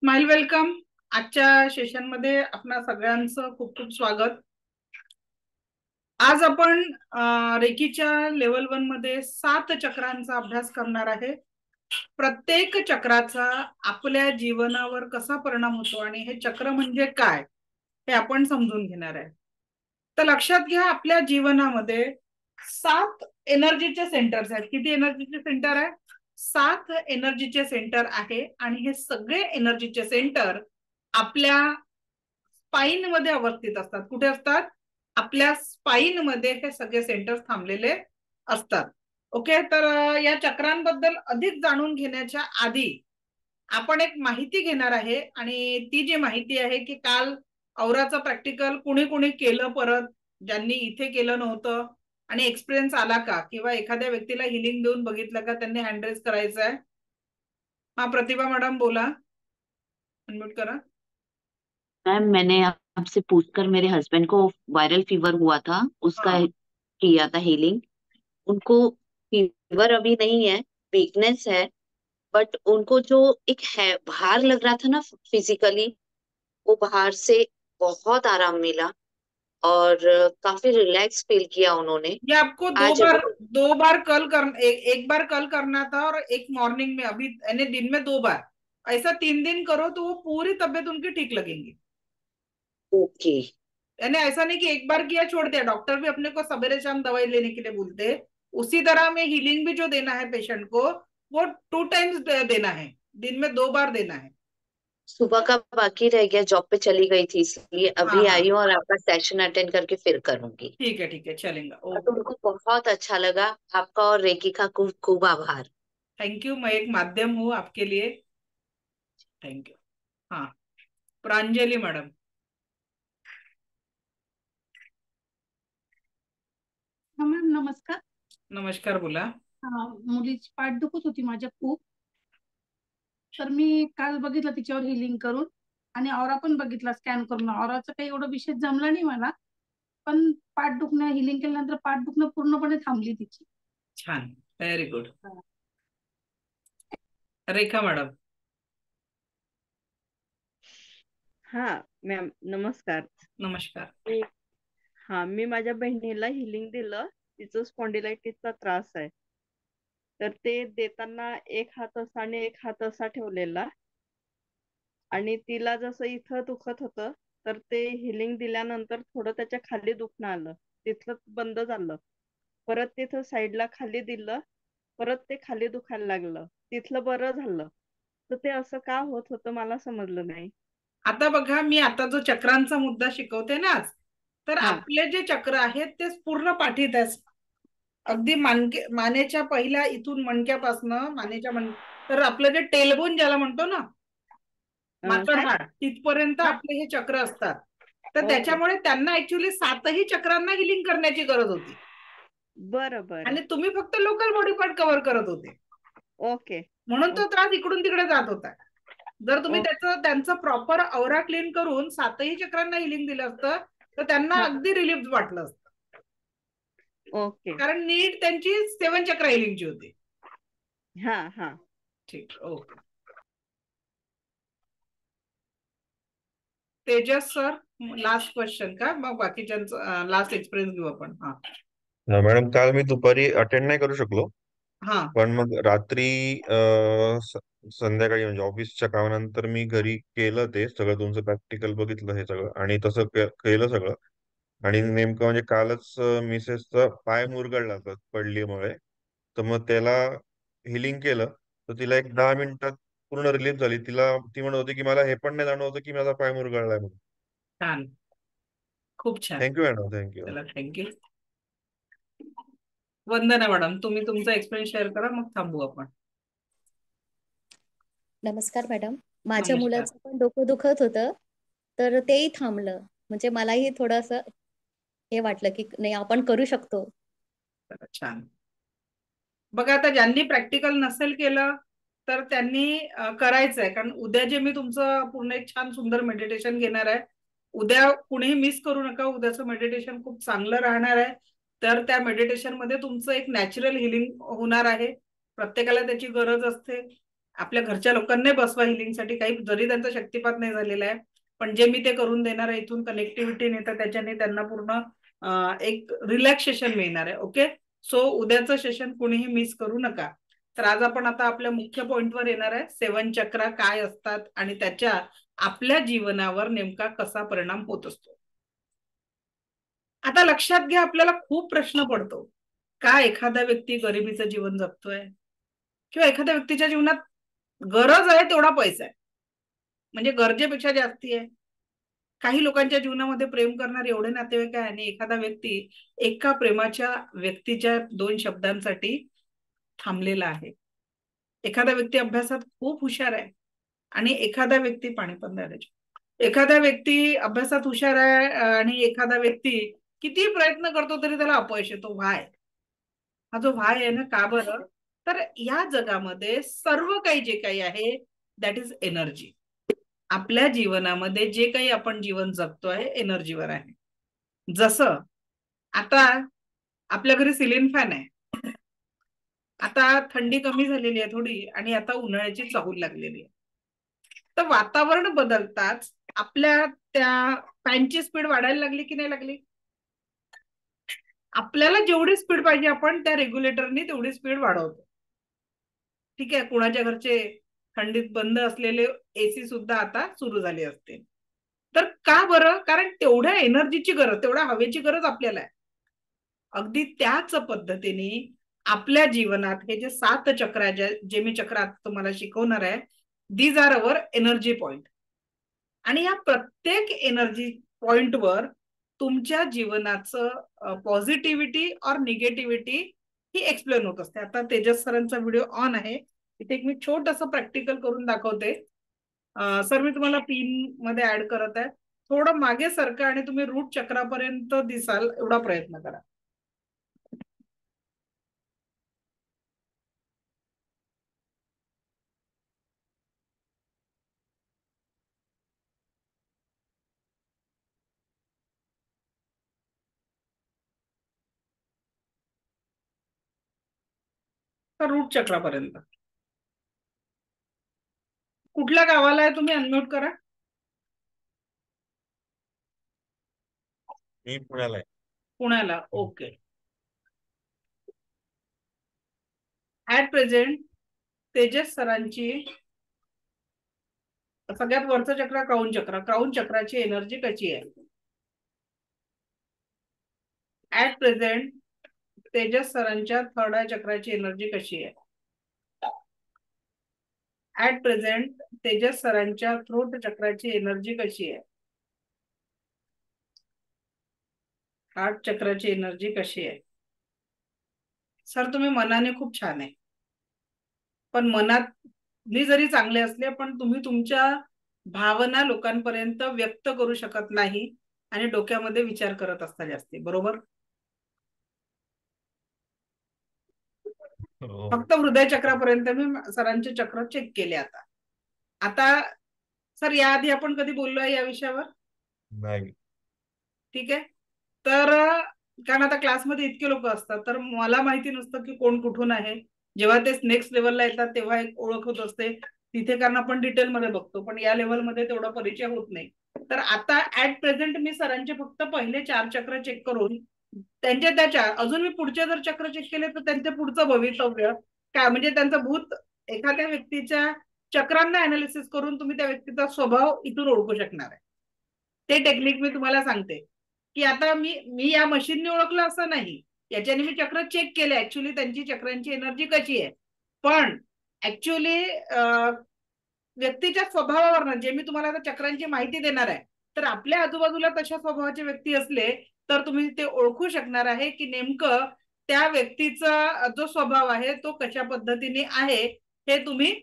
Smile welcome. आजच्या session मध्ये आपणा सगळ्यांचं खूप खूप स्वागत. आज आपण रेकीच्या लेवल 1 मध्ये 7 चक्रांचा अभ्यास करणार आहे. प्रत्येक चक्राचा आपल्या जीवनावर कसा परिणाम होतो आणि हे चक्र म्हणजे काय हे आपण समजून घेणार आहे. तर लक्षात घ्या, आपल्या जीवनामध्ये 7 एनर्जीचे सेंटर्स आहेत. किती एनर्जीचे सेंटर आहे? 7 एनर्जीचे सेंटर आहे. आणि हे सगळे एनर्जीचे सेंटर आपल्या स्पाइन मध्ये अवस्थित असतात. कुठे असतात? आपल्या स्पाइन मध्ये हे सगळे सेंटर्स थांबलेले असतात. ओके, तर या चक्रांबद्दल अधिक जाणून घेण्याच्या आधी आपण एक माहिती घेणार आहे. आणि ती जी माहिती आहे की काल औराचं प्रॅक्टिकल कुणी कुणी केलं, परत ज्यांनी इथे केलं नव्हतं आणि एक्सपिरियन्स आला का, किंवा एखाद्या व्यक्तीला हिलिंग देऊन बघितलं का, त्यांनी हँड रेज करायचं आहे. हा, प्रतिभा मॅडम बोला, अनम्यूट करा. मैम, मैंने आपसे पूछकर मेरे हस्बैंड को वायरल फीवर हुआ था, उसका हाँ, किया था हीलिंग। उनको फीवर अभी नहीं है, वीकनेस है, बट उनको जो एक है बाहर लग रहा था ना फिजिकली, वो बाहर से बहुत आराम मिला और काफी रिलैक्स फील किया उन्होंने। ये आपको आज अभी दो बार कल कर एक बार कल करना था और एक मॉर्निंग में, अभी यानी दिन में 2 बार, ऐसा 3 दिन करो तो वो पूरी तबीयत उनकी ठीक लगेंगी। ओके। यानी ऐसा नहीं कि एक बार किया छोड़ दिया। डॉक्टर भी अपने को सवेरे शाम दवाई लेने के लिए बोलते हैं। उसी तरह में हीलिंग भी जो देना है पेशेंट को, वो 2 टाइम्स देना है, दिन में 2 बार देना है। सुबह का बाकी रह गया, जॉब पे चली गई थी इसलिए हाँ अभी हाँ, आई हूँ और आपका सेशन अटेंड करके फिर करूंगी। ठीक है, चलेगा। तो ओके, उनको बहुत अच्छा लगा। आपका और रेकी का खूब खूब आभार। Thank you. मैं एक माध्यम हूँ आपके लिए। Thank you. हाँ, प्रांजलि मैडम. हा मॅम, नमस्कार. नमस्कार, बोला. मुलीची पाठ दुखत होती माझ्या खूप. तर मी काल बघितलं तिच्यावर हिलिंग करून, आणि औरा पण बघितला स्कॅन करून. औराचं काही एवढं विशेष जमलं नाही मला, पण पाठ दुखणं हिलिंग केल्यानंतर पाठ दुखणं पूर्णपणे थांबली तिची. छान, व्हेरी गुड. रेखा मॅडम. हा मॅम, नमस्कार. नमस्कार. मी माझ्या बहिणीला हिलिंग दिलं. तिचं स्पॉन्डिलायटिसचा त्रास आहे. तर ते देताना एक हात असा आणि एक हात असा ठेवलेला, आणि तिला जसं इथं दुखत होतं, तर ते हिलिंग दिल्यानंतर थोडं त्याच्या खाली दुखणं आलं, तिथलं बंद झालं. परत तिथं साईडला खाली दिलं, परत ते खाली दुखायला लागलं, तिथलं बरं झालं. तर ते असं का होत होतं मला समजलं नाही. आता बघा, मी आता जो चक्रांचा मुद्दा शिकवते ना आज, तर हा. आपले जे चक्र आहेत ते पूर्ण पाठीत आहेत. अगदी मानेच्या पहिल्या इथून मणक्यापासनं तर आपलं जे टेलबोन ज्याला म्हणतो ना, माकड काय? हाड, तिथपर्यंत हा. आपले हे चक्र असतात. तर ओके. त्याच्यामुळे त्यांना ऍक्च्युली 7ही चक्रांना हिलिंग करण्याची गरज होती. बरं बरं. आणि तुम्ही फक्त लोकल बॉडी पार्ट कव्हर करत होते, ओके. म्हणून तो त्रास इकडून तिकडे जात होता. जर तुम्ही ओके. त्यांचं प्रॉपर औरा क्लीन करून 7ही चक्रांना हिलिंग दिलं असतं, तर त्यांना हा. अगदी रिलीफ वाटलं असतं. ओके. कारण नीट त्यांची 7 चक्र हिलिंगची होती. हा हा. ठीक, okay. Tejas sir, last question का, मग बाकीच्यांचं लास्ट एक्सपिरियन्स घेऊ आपण. हा मॅडम, काल मी दुपारी अटेंड नाही करू शकलो, हा पण मग रात्री संध्याकाळी म्हणजे ऑफिसच्या कामानंतर मी घरी केलं, ते सगळं तुमचं प्रॅक्टिकल बघितलं हे सगळं, आणि तसं केलं सगळं. आणि नेमकं म्हणजे कालच मिसेसचा पाय मुरगळला पडलीमुळे, तर मग त्याला हिलिंग केलं. तर तिला एक 10 मिनिटात पूर्ण रिलीफ झाली. ती म्हणत होती की मला हे पण नाही जाणवत होतं की माझा पाय मुरगळलाय म्हणून. छान, खूप छान. Thank you madam, thank you. चला, थँक्यू. वंदना मॅडम, तुम्ही तुमचा एक्सपिरियन्स शेअर करा, मग थांबू आपण. नमस्कार मॅडम. माझ्या नमस्कार. मुलाचं पण डोकं दुखत होतं, तर तेही थांबलं. म्हणजे मलाही थोडंसं हे वाटलं की नाही, आपण करू शकतो. चला, छान. बघा, आता ज्यांनी प्रॅक्टिकल नसेल केलं तर त्यांनी करायचंय, कारण उद्या जे मी तुमचं पूर्ण एक छान सुंदर मेडिटेशन घेणार आहे. उद्या कुणीही मिस करू नका. उद्याचं मेडिटेशन खूप चांगलं राहणार आहे. तर त्या मेडिटेशन मध्ये तुमचं एक नॅचरल हिलिंग होणार आहे. प्रत्येकाला त्याची गरज असते. आपल्या घरच्या लोकांना बसवा हिलिंगसाठी, काही जरी त्यांचा शक्तिपात नाही झालेला आहे, पण जे मी ते करून देणार आहे इथून कनेक्टिव्हिटी नाही तर त्याच्याने त्यांना पूर्ण एक रिलॅक्सेशन मिळणार आहे. ओके, सो उद्याचं सेशन कुणीही मिस करू नका. तर आज आपण आता आपल्या मुख्य पॉइंटवर येणार आहे, 7 चक्र काय असतात आणि त्याच्या आपल्या जीवनावर नेमका कसा परिणाम होत असतो. आता लक्षात घ्या, आपल्याला खूप प्रश्न पडतो, का एखादा व्यक्ती गरिबीचं जीवन जगतोय किंवा एखाद्या व्यक्तीच्या जीवनात गरज आहे तेवढा पैसा आहे, म्हणजे गरजेपेक्षा जास्ती आहे. काही लोकांच्या जीवनामध्ये प्रेम करणारे एवढे नातेवाईक आहे आणि एखादा व्यक्ती एका प्रेमाच्या व्यक्तीच्या 2 शब्दांसाठी थांबलेला आहे. एखादा व्यक्ती अभ्यासात खूप हुशार आहे आणि एखादा व्यक्ती पाणीपंदाराची. एखादा व्यक्ती अभ्यासात हुशार आहे आणि एखादा व्यक्ती किती प्रयत्न करतो तरी त्याला अपयश येतो. व्हाय? हा जो व्हाय आहे ना, का बरं? तर या जगामध्ये सर्व काही जे काही आहे दॅट इज एनर्जी. आपल्या जीवनामध्ये जे काही आपण जीवन जगतो आहे एनर्जीवर आहे. जसं आता आपल्या घरी सिलिंग फॅन आहे, आता थंडी कमी झालेली आहे थोडी आणि आता उन्हाळ्याची चाहूल लागलेली आहे. तर वातावरण बदलताच आपल्या त्या फॅनची स्पीड वाढायला लागली की नाही लागली? आपल्याला जेवढी स्पीड पाहिजे आपण त्या रेग्युलेटरनी तेवढी स्पीड वाढवतो. ठीक आहे, कुणाच्या घरचे थंडीत बंद असलेले एसी सुद्धा आता सुरू झाले असते. तर का बरं? कारण तेवढ्या एनर्जीची गरज, तेवढ्या हवेची गरज आपल्याला आहे. अगदी त्याच पद्धतीने आपल्या जीवनात हे जे 7 चक्र आहे, जे मी चक्र आता तुम्हाला शिकवणार आहे, these are our energy point. आणि या प्रत्येक एनर्जी पॉइंटवर तुमच्या जीवनाचं पॉझिटिव्हिटी और निगेटिव्हिटी ही एक्सप्लेन होत असते. आता तेजस सरांचा व्हिडिओ ऑन आहे, इथे एक मी छोटंसं प्रॅक्टिकल करून दाखवते. सर मी तुम्हाला पिन मध्ये ऍड करत आहे, थोडं मागे सरका आणि तुम्ही रूट चक्रापर्यंत दिसाल एवढा प्रयत्न करा. तर रूट चक्रापर्यंत. कुठल्या गावाला आहे तुम्ही? अनम्यूट करा. मी पुण्याला आहे. पुण्याला. ओके. ऍट प्रेझेंट तेजस सरांची सगळ्यात वरचं चक्र क्राऊन चक्र, क्राऊन चक्राची एनर्जी कशी आहे? ऍट प्रेझेंट तेजस सरांच्या 3rd आय चक्राची एनर्जी कशी आहे? ऍट प्रेझेंट तेजस सरांच्या थ्रोट चक्राची एनर्जी कशी आहे? हार्ट चक्राची एनर्जी कशी आहे? सर तुम्ही मनाने खूप छान आहे, पण मनात जरी चांगले असले पण तुम्ही तुमच्या भावना लोकांपर्यंत व्यक्त करू शकत नाही आणि डोक्यामध्ये विचार करत असता जास्ती. बरोबर? फक्त हृदय चक्रापर्यंत मी सरांचे चक्र चेक केले. आता सर याआधी आपण कधी बोललोय या विषयावर? नाही. ठीक आहे, तर कारण आता क्लासमध्ये इतके लोक असतात तर मला माहिती नसतं की कोण कुठून आहे. जेव्हा ते नेक्स्ट लेवलला येतात तेव्हा एक ओळख होत असते तिथे, कारण आपण डिटेलमध्ये बघतो, पण या लेवलमध्ये तेवढा परिचय होत नाही. तर आता ऍट प्रेझेंट मी सरांचे फक्त पहिले 4 चक्र चेक करून त्याच्या अजून मी पुढचे जर चक्र चेक केले तर त्यांचं पुढचं भवितव्य काय, म्हणजे त्यांचं भूत, एखाद्या व्यक्तीच्या चक्रांना अनालिसिस करून तुम्ही त्या व्यक्तीचा स्वभाव इथून ओळखू शकणार आहे. ते टेक्निक मी तुम्हाला सांगते की आता मी या मशीनने ओळखलं असं नाही, याच्याने मी चक्र चेक केले ऍक्च्युली त्यांची चक्रांची एनर्जी कशी आहे. पण ऍक्च्युली व्यक्तीच्या स्वभावावर जे मी तुम्हाला आता चक्रांची माहिती देणार आहे, तर आपल्या आजूबाजूला तशा स्वभावाचे व्यक्ती असले तर तुम्ही ते ओळखू शकणार आहे की नेमकं त्या व्यक्तीचा जो स्वभाव आहे तो कशा पद्धतीने आहे हे तुम्ही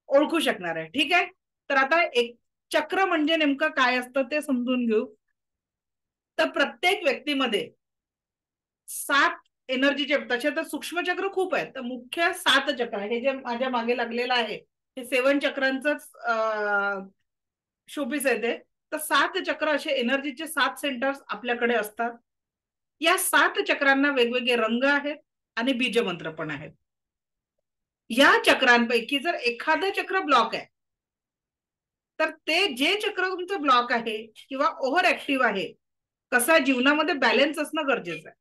ओळखू शकणार आहे. ठीक आहे, तर आता एक चक्र म्हणजे नेमकं काय असतं ते समजून घेऊ. तर प्रत्येक व्यक्तीमध्ये 7 एनर्जीचे, तसे तर सूक्ष्म चक्र खूप आहेत, तर मुख्य 7 चक्र आहे. हे जे माझ्या मागे लागलेलं आहे हे 7 चक्रांचंच शोपीस आहे ते. तर 7 चक्र असे एनर्जीचे 7 सेंटर्स आपल्याकडे असतात. या 7 चक्रांना वेगवेगळे रंग आहेत आणि बीजमंत्र पण आहेत. या चक्रांपैकी जर एखादं चक्र ब्लॉक आहे तर ते जे चक्र तुमचं ब्लॉक आहे किंवा ओव्हर ऍक्टिव्ह आहे, कसा जीवनामध्ये बॅलन्स असणं गरजेचं आहे.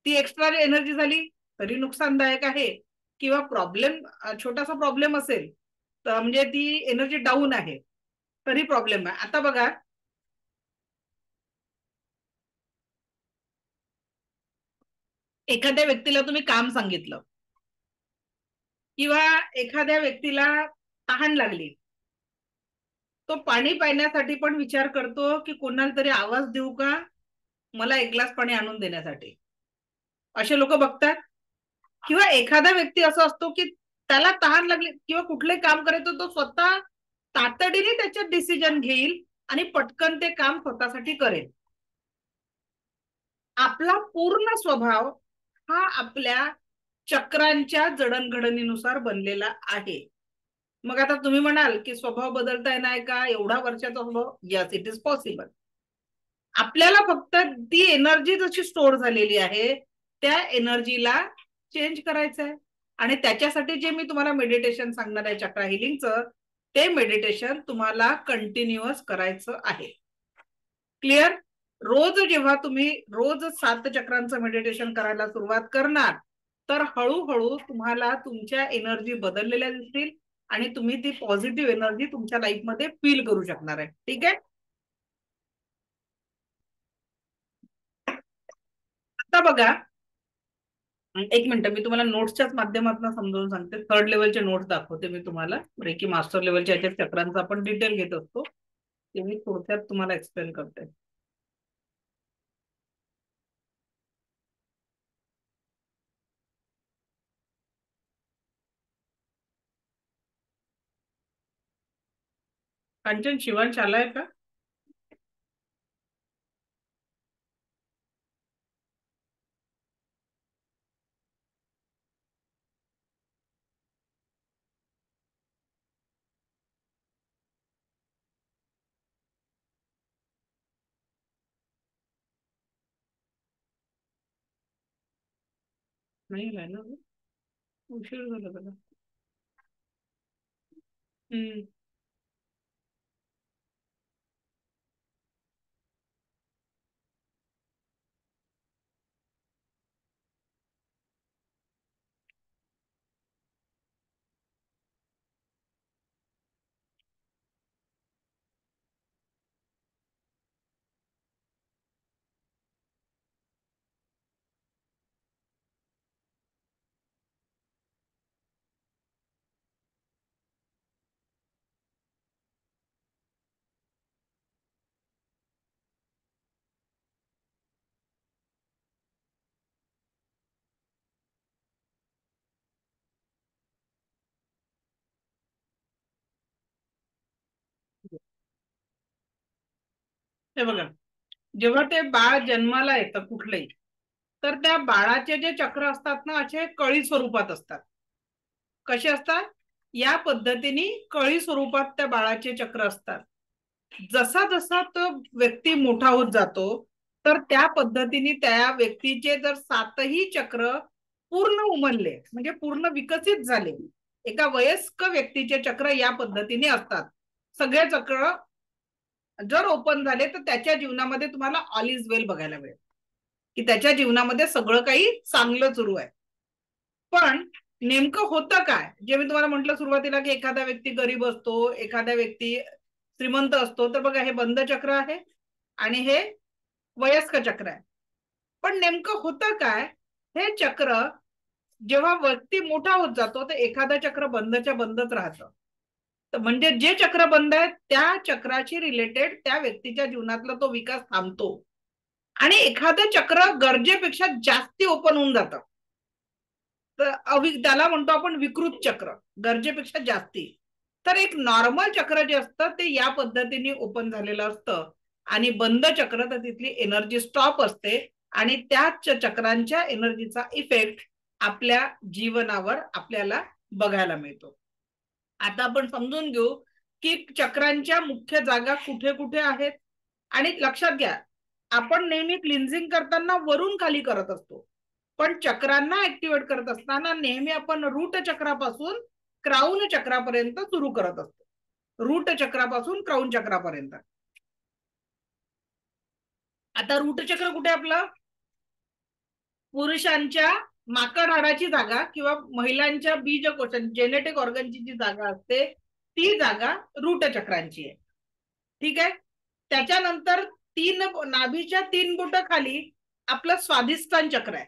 ती एक्स्ट्रा एनर्जी झाली तरी नुकसानदायक आहे, किंवा छोटासा प्रॉब्लेम असेल तर म्हणजे ती एनर्जी डाऊन आहे तरी प्रॉब्लेम आहे. आता बघा, एखाद्या व्यक्तीला तुम्ही काम सांगितलं किंवा एखाद्या व्यक्तीला तहान लागली, तो पाणी पिण्यासाठी पण विचार करतो की कोणाला तरी आवाज देऊ का, मला एक ग्लास पाणी आणून देण्यासाठी. असे लोक बघतात. किंवा एखादा व्यक्ती असा असतो की त्याला तहान लागली किंवा कुठलंही काम करायचं, तो स्वतः तातडीने त्याच्यात डिसिजन घेईल आणि पटकन ते काम स्वतःसाठी करेल. आपला पूर्ण स्वभाव हा आपल्या चक्रांच्या जडणघडणीनुसार बनलेला आहे. मग आता तुम्ही म्हणाल की स्वभाव बदलता येणार का, एवढा वर्षाचा स्वभाव? Yes, it is possible. आपल्याला फक्त ती एनर्जी जशी स्टोअर झालेली आहे त्या एनर्जीला चेंज करायचं आहे. आणि त्याच्यासाठी जे मी तुम्हाला मेडिटेशन सांगणार आहे चक्र हिलिंगचं, ते मेडिटेशन तुम्हाला कंटिन्युअस करायचं आहे. क्लिअर? जेव्हा तुम्ही रोज 7 चक्रांचं मेडिटेशन करायला सुरुवात करणार तर हळूहळू तुम्हाला तुमच्या एनर्जी बदललेल्या दिसतील आणि तुम्ही ती पॉझिटिव्ह एनर्जी तुमच्या लाईफमध्ये फील करू शकणार आहे. ठीक आहे? आता बघा, एक मिनिट, मी तुम्हाला नोट्सच्याच माध्यमातून समजावून सांगते. 3rd लेवलचे नोट्स दाखवते मी तुम्हाला. रेकी मास्टर लेवलच्या याच्यात चक्रांचा आपण डिटेल घेत असतो, ते मी थोडक्यात तुम्हाला एक्सप्लेन करते. कांचन, शिवांश आलाय का? नाही आलाय ना, उशीर झाला बघा. हे बघा, जेव्हा ते बाळ जन्माला येतं कुठलंही, तर त्या बाळाचे जे चक्र असतात ना, असे कळी स्वरूपात असतात. कसे असतात? या पद्धतीने कळी स्वरूपात त्या बाळाचे चक्र असतात. जसा जसा तो व्यक्ती मोठा होत जातो तर त्या पद्धतीने त्या व्यक्तीचे जर 7ही चक्र पूर्ण उमलले, म्हणजे पूर्ण विकसित झाले, एका वयस्क व्यक्तीचे चक्र या पद्धतीने असतात. सगळे चक्र जर ओपन झाले तर त्याच्या जीवनामध्ये तुम्हाला ऑल इज वेल बघायला मिळेल, की त्याच्या जीवनामध्ये सगळं काही चांगलं सुरू आहे. पण नेमकं होतं काय, जे मी तुम्हाला म्हटलं सुरुवातीला, की एखादा व्यक्ती गरीब असतो, एखादा व्यक्ती श्रीमंत असतो. तर बघा, हे बंद चक्र आहे आणि हे वयस्क चक्र आहे. पण नेमकं होतं काय, हे चक्र जेव्हा व्यक्ती मोठा होत जातो तर एखादा चक्र बंदच्या बंदच राहतं. तर म्हणजे जे चक्र बंद आहे त्या चक्राशी रिलेटेड त्या व्यक्तीच्या जीवनातला तो विकास थांबतो आणि एखादं चक्र गरजेपेक्षा जास्ती ओपन होऊन जातं. तर त्याला म्हणतो आपण विकृत चक्र, गरजेपेक्षा जास्ती. तर एक नॉर्मल चक्र जे असतं ते या पद्धतीने ओपन झालेलं असतं आणि बंद चक्र तर तिथली एनर्जी स्टॉप असते आणि त्याच चक्रांच्या एनर्जीचा इफेक्ट आपल्या जीवनावर आपल्याला बघायला मिळतो. आता आपण समजून घेऊ की चक्रांच्या मुख्य जागा कुठे कुठे आहेत. आणि लक्षात घ्या, आपण नेहमी क्लिन्झिंग करताना वरून खाली करत असतो, पण चक्रांना ऍक्टिव्हेट करत असताना नेहमी आपण रूट चक्रापासून क्राऊन चक्रापर्यंत सुरू करत असतो, रूट चक्रापासून क्राऊन चक्रापर्यंत. आता रूट चक्र कुठे आपलं? पुरुषांच्या माकड हाडाची जागा किंवा महिलांच्या बीजकोशांची जेनेटिक ऑर्गनची जी जागा असते ती जागा रूट चक्रांची आहे. ठीक आहे. त्याच्यानंतर नाभीच्या 3 बोट खाली आपलं स्वाधिष्ठान चक्र आहे.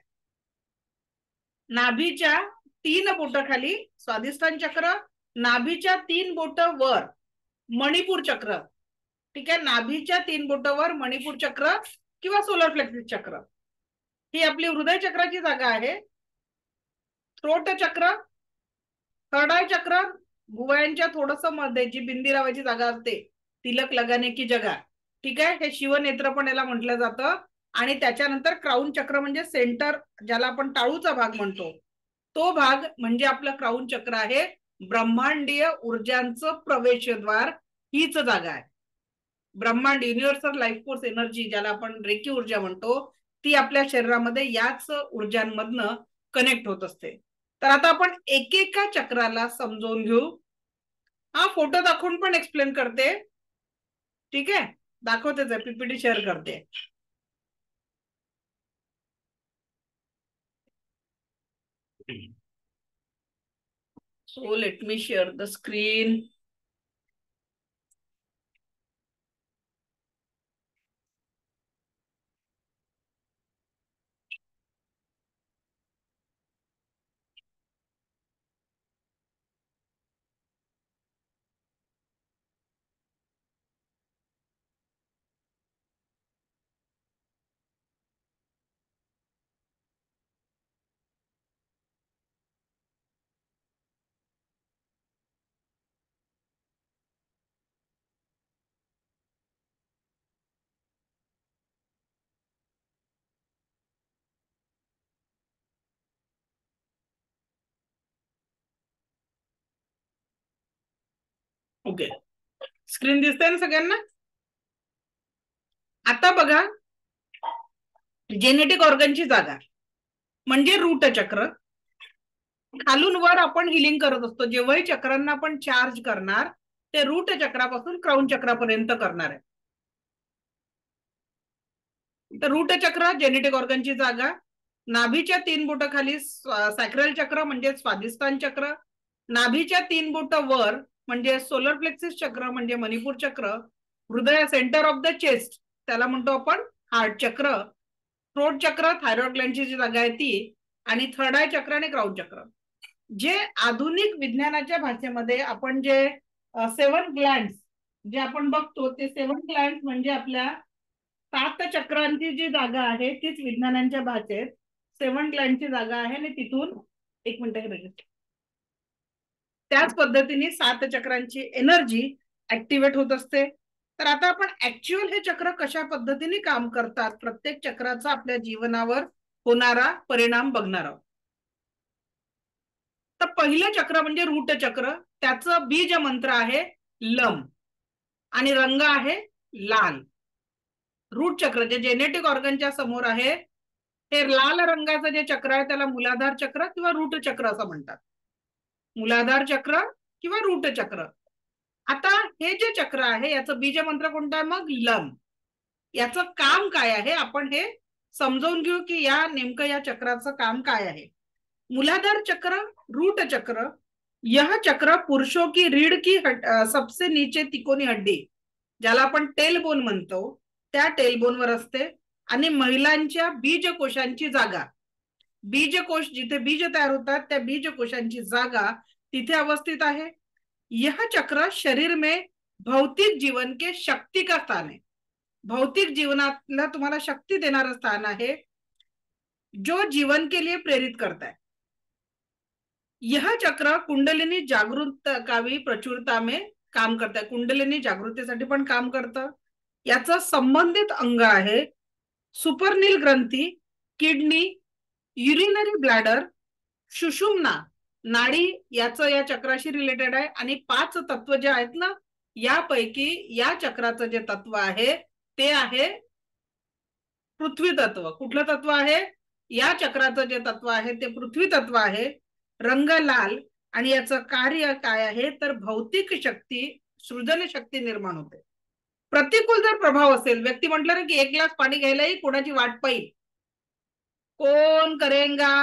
नाभीच्या 3 बोट खाली स्वाधिष्ठान चक्र, नाभीच्या 3 बोट वर मणिपूर चक्र. ठीक आहे. नाभीच्या 3 बोट वर मणिपूर चक्र किंवा सोलर प्लेक्सिस चक्र ही आपली हृदय चक्राची जागा आहे. थ्रोट चक्र, थर्ड आय चक्र, भुवयांच्या थोडस मध्ये जी बिंदी लावायची जागा असते, तिलक लगाने की जगा. ठीक आहे. हे शिवनेत्र पण याला म्हटलं जातं. आणि त्याच्यानंतर क्राऊन चक्र म्हणजे सेंटर, ज्याला आपण टाळूचा भाग म्हणतो, तो भाग म्हणजे आपलं क्राऊन चक्र आहे. ब्रह्मांडीय ऊर्जांचं प्रवेशद्वार हीच जागा आहे. ब्रह्मांड युनिव्हर्सल लाईफ फोर्स एनर्जी ज्याला आपण रेकी ऊर्जा म्हणतो, ती आपल्या शरीरामध्ये याच ऊर्जांमधनं कनेक्ट होत असते. तर आता आपण एकेका चक्राला समजून घेऊ. हा फोटो दाखवून पण एक्सप्लेन करते. ठीक आहे. दाखवते, पीपीटी शेअर करते. So let me share the screen. Okay, screen दिसते ना सगळ्यांना? आता बघा, जेनेटिक ऑर्गनची जागा म्हणजे रूट चक्र. खालून वर आपण हिलिंग करत असतो. जेव्हाही चक्रांना आपण चार्ज करणार ते रूट चक्रापासून क्राऊन चक्रापर्यंत करणार आहे. तर रूट चक्र जेनेटिक ऑर्गनची जागा. नाभीच्या 3 बोट खाली सॅक्रल चक्र म्हणजे स्वाधिष्ठान चक्र. नाभीच्या 3 बोट वर म्हणजे सोलर प्लेक्सिस चक्र म्हणजे मणिपूर चक्र. हृदय सेंटर ऑफ द चेस्ट त्याला म्हणतो आपण हार्ट चक्र. थ्रोट चक्र थायरॉइड ग्लँडची जी जागा आहे ती. आणि थर्ड आय चक्र आणि क्राऊन चक्र. जे आधुनिक विज्ञानाच्या भाषेमध्ये आपण जे 7 ग्लँड्स जे आपण बघतो ते 7 ग्लँड्स म्हणजे आपल्या 7 चक्रांची जी जागा आहे तीच विज्ञानाच्या भाषेत 7 ग्लँडची जागा आहे. आणि तिथून एक मिनिट, त्याच पद्धतीने 7 चक्रांची एनर्जी ऍक्टिव्हेट होत असते. तर आता आपण ऍक्च्युअल हे चक्र कशा पद्धतीने काम करतात, प्रत्येक चक्राचा आपल्या जीवनावर होणारा परिणाम बघणार आहोत. तर पहिलं चक्र म्हणजे रूट चक्र. त्याचं बीज मंत्र आहे लम आणि रंग आहे लाल. रूट चक्र जे जेनेटिक ऑर्गनच्या समोर आहे, हे लाल रंगाचं जे चक्र आहे त्याला मूलाधार चक्र किंवा रूट चक्र असं म्हणतात. मूलाधार चक्र किंवा रूट चक्र. आता हे जे चक्र आहे याचं बीज मंत्र कोणता आहे? मग लम. याचं काम काय आहे आपण हे समजावून घेऊ की या नेमकं या चक्राचं काम काय आहे. मूलाधार चक्र, रूट चक्र, यह चक्र पुरुषों की रीढ़ की सबसे नीचे तिकोनी हड्डी ज्याला आपण टेलबोन म्हणतो त्या टेलबोन वर असते. आणि महिलांच्या बीजकोशांची जागा, बीजकोश जिथे बीज तयार होतात त्या बीजकोशांची जागा तिथे अवस्थित आहे. यह चक्र शरीर में भौतिक जीवन के शक्ति का स्थान है. भौतिक जीवनातला तुम्हाला शक्ती देणारं स्थान आहे, जो जीवन के लिए प्रेरित करता है. यह चक्र कुंडलिनी जागृतकावी प्रचुरता में काम करता है. कुंडलिनी जागृतीसाठी पण काम करतं. याचं संबंधित अंग आहे सुपरनील ग्रंथी, किडनी, युरिनरी ब्लॅडर, सुषुम्ना नाडी याचं या चक्राशी रिलेटेड आहे. आणि 5 तत्व जे आहेत ना, यापैकी या चक्राचं जे तत्व आहे ते आहे पृथ्वी तत्व. कुठलं तत्व आहे? या चक्राचं जे तत्व आहे ते पृथ्वी तत्व आहे, रंग लाल, आणि याचं कार्य काय आहे तर भौतिक शक्ती, सृजन शक्ती निर्माण होते. प्रतिकूल जर प्रभाव असेल, व्यक्ती म्हटलं ना की 1 ग्लास पाणी घ्यायलाही कोणाची वाट पाहिजे, कौन करेगा,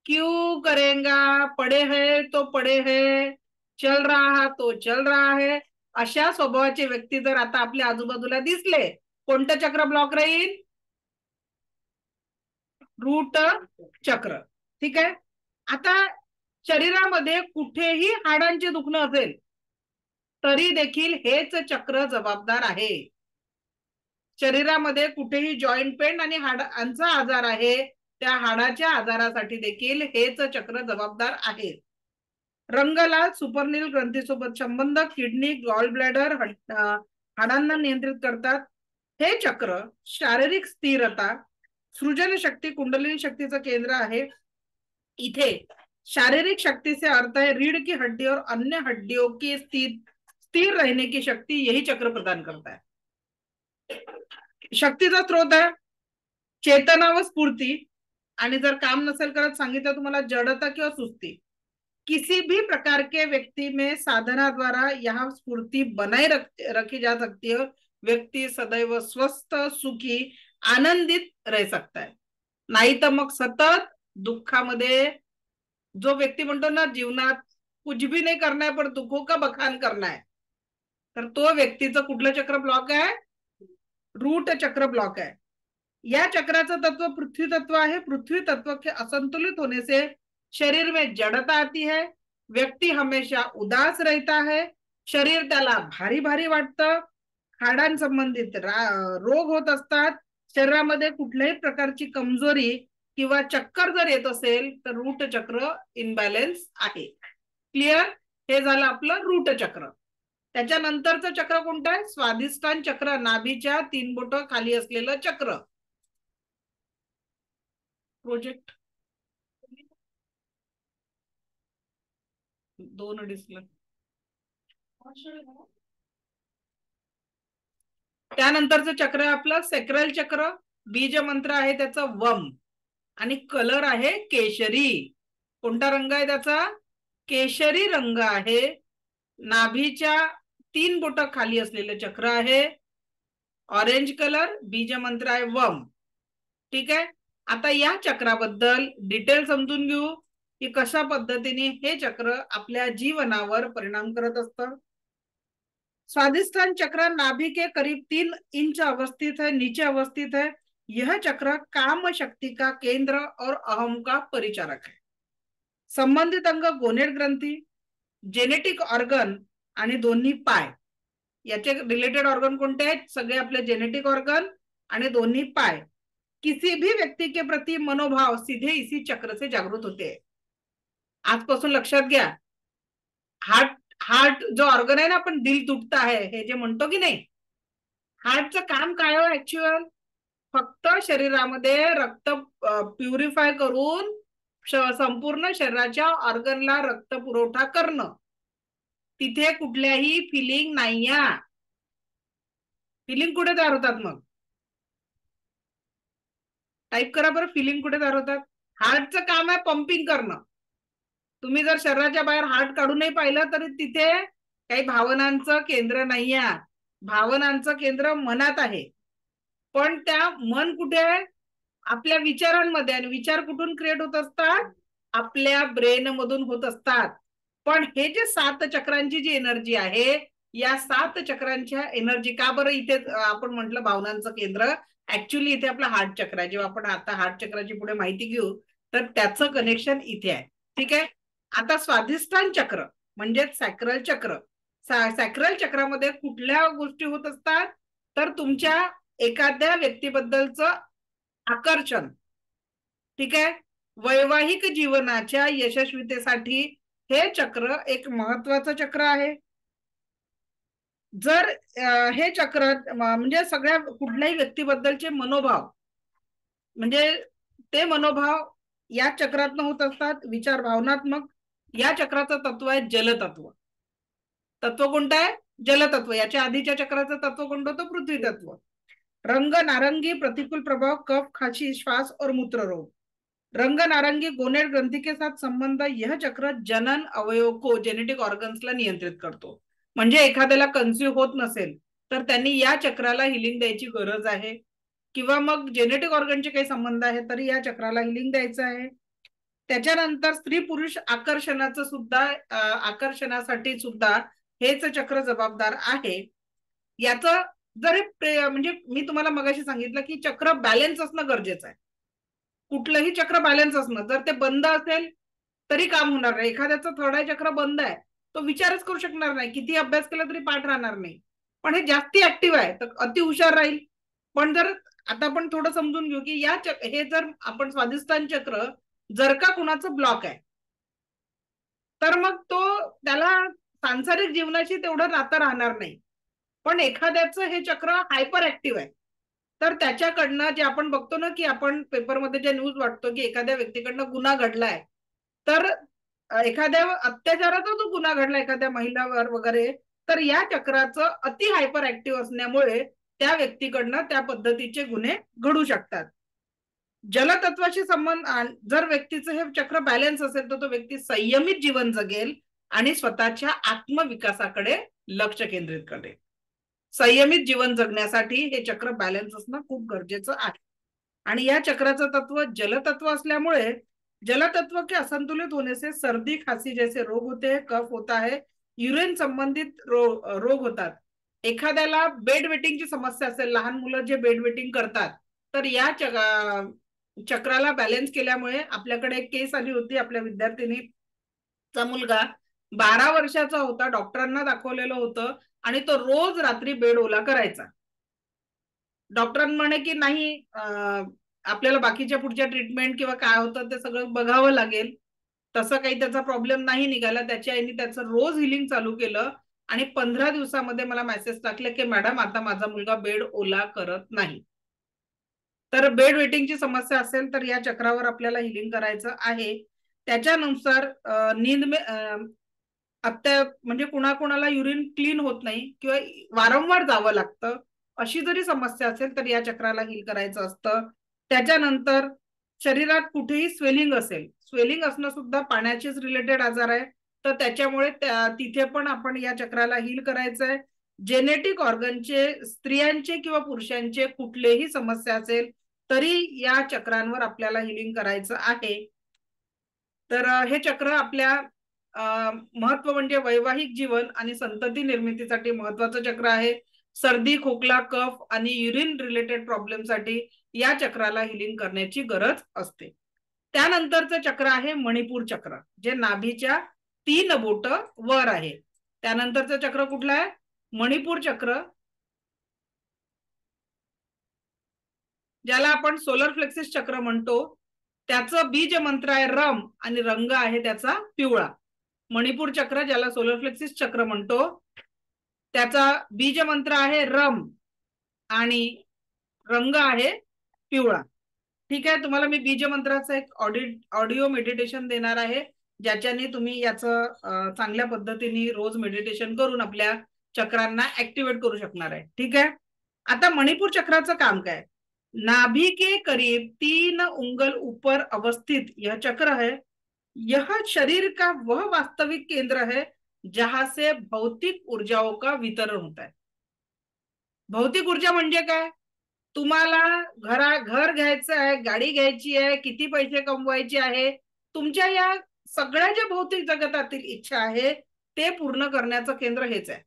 क्यों करेगा, पडे है तो पडे है, चल रहा तो चल रहा है, अशा स्वभावाचे व्यक्ती जर आता आपल्या आजूबाजूला दिसले, कोणतं चक्र ब्लॉक राहील? रूट चक्र. ठीक आहे. आता शरीरामध्ये कुठेही हाडांचे दुखणं असेल तरी देखील हेच चक्र जबाबदार आहे. शरीरामध्ये कुठेही जॉईंट पेन आणि हाडांचा आजार आहे, त्या हाडाच्या आजारासाठी देखील हेच चक्र जबाबदार आहे. रंगलाल सुपरनील ग्रंथीसोबत संबंध, किडनी, गॉल ब्लॅडर, हाडांना नियंत्रित करतात. हे चक्र शारीरिक स्थिरता, सृजन शक्ती, कुंडलिनी शक्तीचं केंद्र आहे. इथे शारीरिक शक्ति से अर्थ है रीढ़ की हड्डी और अन्य हड्डियों की स्थिर रहने की शक्ति, यही चक्र प्रदान करता है. शक्तीचा स्रोत आहे चेतना व स्फूर्ती, आणि जर काम नसेल करत, सांगितलं तुम्हाला, जड़ता किंवा सुस्ती. किसी भी प्रकार के व्यक्ति में साधना द्वारा यह स्फूर्ति बनाए रखी जा सकती है. व्यक्ति सदैव स्वस्थ, सुखी, आनंदित रह सकता है. नाही तर मग सतत दुःखामध्ये, जो व्यक्ती म्हणतो ना जीवनात कुछ भी नहीं करना है पर दुखों का बखान करना है, तर तो व्यक्तीचं कुठलं चक्र ब्लॉक आहे? रूट चक्र ब्लॉक आहे. या चक्राचं तत्व पृथ्वी तत्व आहे. पृथ्वी तत्व के असंतुलित होने से शरीर में जड़ता आती है, व्यक्ति हमेशा उदास रहता है, शरीर त्याला भारी भारी वाटतं, हाडांसंबंधित रोग होत असतात, शरीरामध्ये कुठल्याही प्रकारची कमजोरी किंवा चक्कर जर येत असेल तर रूट चक्र इनबॅलन्स आहे. क्लिअर? हे झालं आपलं रूट चक्र. त्याच्यानंतरचं चक्र कोणतं आहे? स्वादिष्टान चक्र, नाभीच्या 3 बोटं खाली असलेलं चक्र. Project 2 display. त्यानंतरचं चक्र आहे आपलं सेक्रल चक्र. बीज मंत्र आहे त्याचं वम, आणि कलर आहे केशरी. कोणता रंग आहे त्याचा? केशरी रंग आहे. नाभीच्या 3 बोटं खाली असलेलं चक्र आहे, ऑरेंज कलर, बीज मंत्र आहे वम. ठीक आहे. आता या चक्राबद्दल डिटेल समजून घेऊ की कशा पद्धतीने हे चक्र आपल्या जीवनावर परिणाम करत असतं. स्वादिष्टान चक्र नाभि के करीब 3 इंच अवस्थित है, नीचे अवस्थित है. यह चक्र काम शक्ति का केंद्र और अहम का परिचारक है. संबंधित अंग गोनेड ग्रंथी, जेनेटिक ऑर्गन आणि दोन्ही पाय. याचे रिलेटेड ऑर्गन कोणते आहेत? सगळे आपले जेनेटिक ऑर्गन आणि दोन्ही पाय. किसी भी व्यक्ति के प्रति मनोभाव सीधे इसी चक्र से जागृत होते हैं. आजपासून लक्षात घ्या, हार्ट जो ऑर्गन आहे ना, आपण दिल तुटता है हे जे म्हणतो की नाही, हार्टचं काम काय हो ऍक्च्युअल? फक्त शरीरामध्ये रक्त प्युरिफाय करून संपूर्ण शरीराच्या ऑर्गनला रक्त पुरवठा करणं. तिथे कुठल्याही फिलिंग नाहीया. फिलिंग कुठे तयार होतात? मग टाईप करा बरं, फिलिंग कुठे तयार होतात? हार्टचं काम आहे पंपिंग करणं. तुम्ही जर शरीराच्या बाहेर हार्ट काढूनही पाहिलं तरी तिथे काही भावनांचं केंद्र नाहीये. भावनांचं केंद्र मनात आहे. पण त्या मन कुठे आहे? आपल्या विचारांमध्ये. आणि विचार कुठून क्रिएट होत असतात? आपल्या ब्रेन मधून होत असतात. पण हे जे 7 चक्रांची जी एनर्जी आहे, या 7 चक्रांच्या एनर्जी का बरं इथे आपण म्हटलं भावनांचं केंद्र? ऍक्च्युअली इथे आपला हार्ट चक्र आहे. जेव्हा आपण आता हार्ट चक्राची पुढे माहिती घेऊ तर त्याचं कनेक्शन इथे आहे. ठीक आहे. आता स्वादिष्टान चक्र म्हणजे सॅक्रल चक्र. सॅक्रल चक्रामध्ये कुठल्या गोष्टी होत असतात? तर तुमच्या एखाद्या व्यक्तीबद्दलचं आकर्षण. ठीक आहे. वैवाहिक जीवनाच्या यशस्वीतेसाठी हे चक्र एक महत्वाचं चक्र आहे. जर हे चक्र म्हणजे सगळ्या कुठल्याही व्यक्तीबद्दलचे मनोभाव, म्हणजे ते मनोभाव या चक्रातनं होत असतात. विचार भावनात्मक. या चक्राचं तत्व आहे जलतत्व. तत्व कोणतं आहे? जलतत्व. याच्या आधीच्या चक्राचं तत्व कोणतं होतं? पृथ्वी तत्व. रंग नारंगी प्रतिकूल प्रभाव, कफ, खांसी, श्वास और मूत्र रोग। रंग नारंगी गोनेड ग्रंथि के साथ संबंध, यह चक्र जनन अवयव को जेनेटिक ऑर्गन्सला नियंत्रित करतो. म्हणजे एखाद्याला कन्सिव्ह होत नसेल तर त्यांनी या चक्राला हिलिंग द्यायची गरज आहे, किंवा मग जेनेटिक ऑर्गनचे काही संबंध आहे तरी या चक्राला हिलिंग द्यायचं आहे. त्याच्यानंतर स्त्री पुरुष आकर्षणाचं सुद्धा आकर्षणासाठी सुद्धा हेच चक्र जबाबदार आहे. याचं जर म्हणजे मी तुम्हाला मगाशी सांगितलं की चक्र बॅलन्स असणं गरजेचं आहे. कुठलंही चक्र बॅलन्स असणं, जर ते बंद असेल तरी काम होणार नाही. एखाद्याचं थर्ड आय चक्र बंद आहे, तो विचारच करू शकणार नाही, किती अभ्यास केला तरी पाठ राहणार नाही. पण हे जास्ती ऍक्टिव्ह आहे तर अति हुशार राहील. पण जर आता आपण थोडं समजून घेऊ की हे जर आपण स्वादिष्टान चक्र जर का कुणाचं ब्लॉक आहे तर मग त्याला सांसारिक जीवनाशी तेवढं नातं राहणार नाही. पण एखाद्याचं हे चक्र हायपर ऍक्टिव्ह आहे तर त्याच्याकडनं जे आपण बघतो ना की आपण पेपरमध्ये जे न्यूज वाटतो की एखाद्या व्यक्तीकडनं गुन्हा घडलाय, तर एखाद्या अत्याचाराचा जो गुन्हा घडला एखाद्या महिलावर वगैरे, तर या चक्राचं अति हायपर ऍक्टिव्ह असल्यामुळे त्या व्यक्तीकडनं त्या पद्धतीचे गुन्हे घडू शकतात. जलतत्वाशी संबंध, जर व्यक्तीचं हे चक्र बॅलन्स असेल तर तो व्यक्ती संयमित जीवन जगेल आणि स्वतःच्या आत्मविकासाकडे लक्ष केंद्रित करेल. संयमित जीवन जगण्यासाठी हे चक्र बॅलन्स असणं खूप गरजेचं आहे. आणि या चक्राचं तत्व जलतत्व असल्यामुळे जलतत्व के असंतुलित होने से सर्दी खांसी जैसे रोग होते हैं, कफ होता है, युरिन संबंधित रोग होतात. एखाद्याला बेड वेटिंगची समस्या असेल, लहान मुलं जे बेड वेटिंग करतात, तर या चक्राला बॅलन्स केल्यामुळे, आपल्याकडे एक केस आली होती, आपल्या विद्यार्थिनीचा मुलगा 12 वर्षाचा होता, डॉक्टरांना दाखवलेलं होतं आणि तो रोज रात्री बेड ओला करायचा. डॉक्टर म्हणे की नाही, आपल्याला बाकीच्या पुढच्या ट्रीटमेंट किंवा काय होतं ते सगळं बघावं लागेल. तसं काही त्याचा प्रॉब्लेम नाही निघाला. त्याच्या आईने त्याचं रोज हिलिंग चालू केलं आणि 15 दिवसामध्ये मला मेसेज टाकले की मॅडम आता माझा मुलगा बेड ओला करत नाही. तर बेड वेटिंगची समस्या असेल तर या चक्रावर आपल्याला हिलिंग करायचं आहे. त्याच्यानुसार म्हणजे कुणाकुणाला युरिन क्लीन होत नाही किंवा वारंवार जावं लागतं, अशी जरी समस्या असेल तर या चक्राला हील करायचं असतं. त्याच्यानंतर शरीरात कुठेही स्वेलिंग असेल, स्वेलिंग असणं सुद्धा पाण्याचेच रिलेटेड आजार आहे, तर त्याच्यामुळे तिथे पण आपण या चक्राला हील करायचंय. जेनेटिक ऑर्गनचे, स्त्रियांचे किंवा पुरुषांचे कुठलेही समस्या असेल तरी या चक्रांवर आपल्याला हिलिंग करायचं आहे. तर हे चक्र आपल्या महत्व म्हणजे वैवाहिक जीवन आणि संतती निर्मितीसाठी महत्वाचं चक्र आहे. सर्दी, खोकला, कफ आणि युरिन रिलेटेड प्रॉब्लेम साठी या चक्राला हिलिंग करण्याची गरज असते. त्यानंतरचं चक्र आहे मणिपूर चक्र, जे नाभीच्या 3 बोट वर आहे. त्यानंतरचं चक्र कुठलं आहे? मणिपूर चक्र, ज्याला आपण सोलर प्लेक्सिस चक्र म्हणतो. त्याचं बीज मंत्र आहे रम आणि रंग आहे त्याचा पिवळा. मणिपूर चक्र, ज्याला सोलर प्लेक्सिस चक्र म्हणतो, त्याचा बीज मंत्र आहे रम आणि रंग आहे पिवळा. ठीक आहे, तुम्हाला मी बीज मंत्राचं एक ऑडिओ मेडिटेशन देणार आहे, ज्याच्याने तुम्ही याचं चांगल्या पद्धतीने रोज मेडिटेशन करून आपल्या चक्रांना ऍक्टिव्हेट करू शकणार आहे. ठीक आहे, आता मणिपूर चक्राचं काम काय? नाभि के करीब 3 उंगल ऊपर अवस्थित यह चक्र है. यह शरीर का वह वास्तविक केंद्र है जहां से भौतिक ऊर्जाओं का वितरण होता है. भौतिक ऊर्जा म्हणजे काय? तुम्हाला घर घ्यायचं आहे, गाडी घ्यायची आहे, किती पैसे कमवायचे आहे, तुमच्या या सगळ्या ज्या भौतिक जगतातील इच्छा आहे ते पूर्ण करण्याचं केंद्र हेच आहे.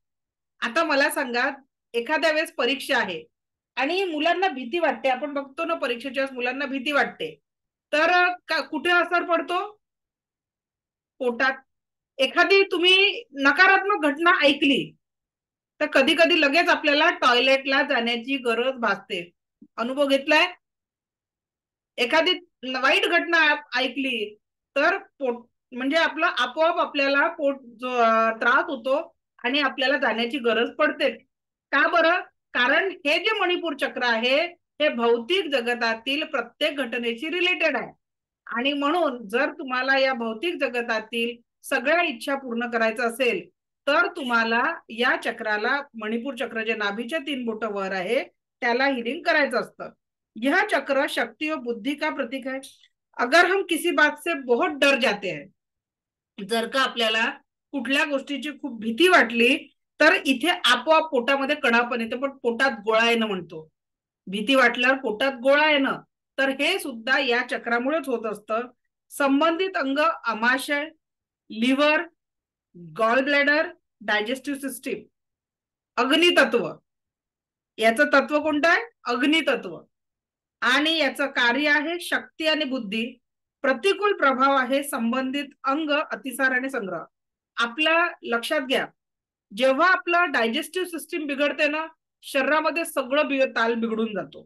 आता मला सांगा, एखाद्या वेळेस परीक्षा आहे आणि मुलांना भीती वाटते, आपण बघतो ना परीक्षेच्या वेळेस मुलांना भीती वाटते, तर कुठे असर पडतो? पोटात. एखादी तुम्ही नकारात्मक घटना ऐकली तर कधी कधी लगेच आपल्याला टॉयलेटला जाण्याची गरज भासते. अनुभव घेतलाय? एखादी वाईट घटना ऐकली तर म्हणजे आपला आपोआप आपल्याला त्रास होतो आणि आपल्याला जाण्याची गरज पडते. का बरं? कारण हे जे मणिपूर चक्र आहे हे भौतिक जगतातील प्रत्येक घटनेशी रिलेटेड आहे. आणि म्हणून जर तुम्हाला या भौतिक जगतातील सगळ्या इच्छा पूर्ण करायचं असेल तर तुम्हाला या चक्राला, मणिपूर चक्र जे नाभीच्या 3 बोट वर आहे, त्याला हिलिंग करायचं असतं. यह चक्र शक्ति और बुद्धि का प्रतीक है. अगर हम किसी बात से बहुत डर जाते हैं, जर का आपल्याला कुठल्या गोष्टीची खूप भीती वाटली तर इथे आपोआप पोटामध्ये कणापण येतं, पण पोटात गोळा येणं म्हणतो. भीती वाटल्यावर पोटात गोळा येणं, तर हे सुद्धा या चक्रामुळेच होत असतं. संबंधित अंग आमाशय, liver, gall bladder, digestive system. अग्नितत्व, याचं तत्व कोणतं आहे? अग्नितत्व. आणि याचं कार्य आहे शक्ती आणि बुद्धी. प्रतिकूल प्रभाव आहे संबंधित अंग, अतिसार आणि संग्रह. आपल्या लक्षात घ्या, जेव्हा आपलं डायजेस्टिव्ह सिस्टीम बिघडते ना, शरीरामध्ये सगळं ताल बिघडून जातो.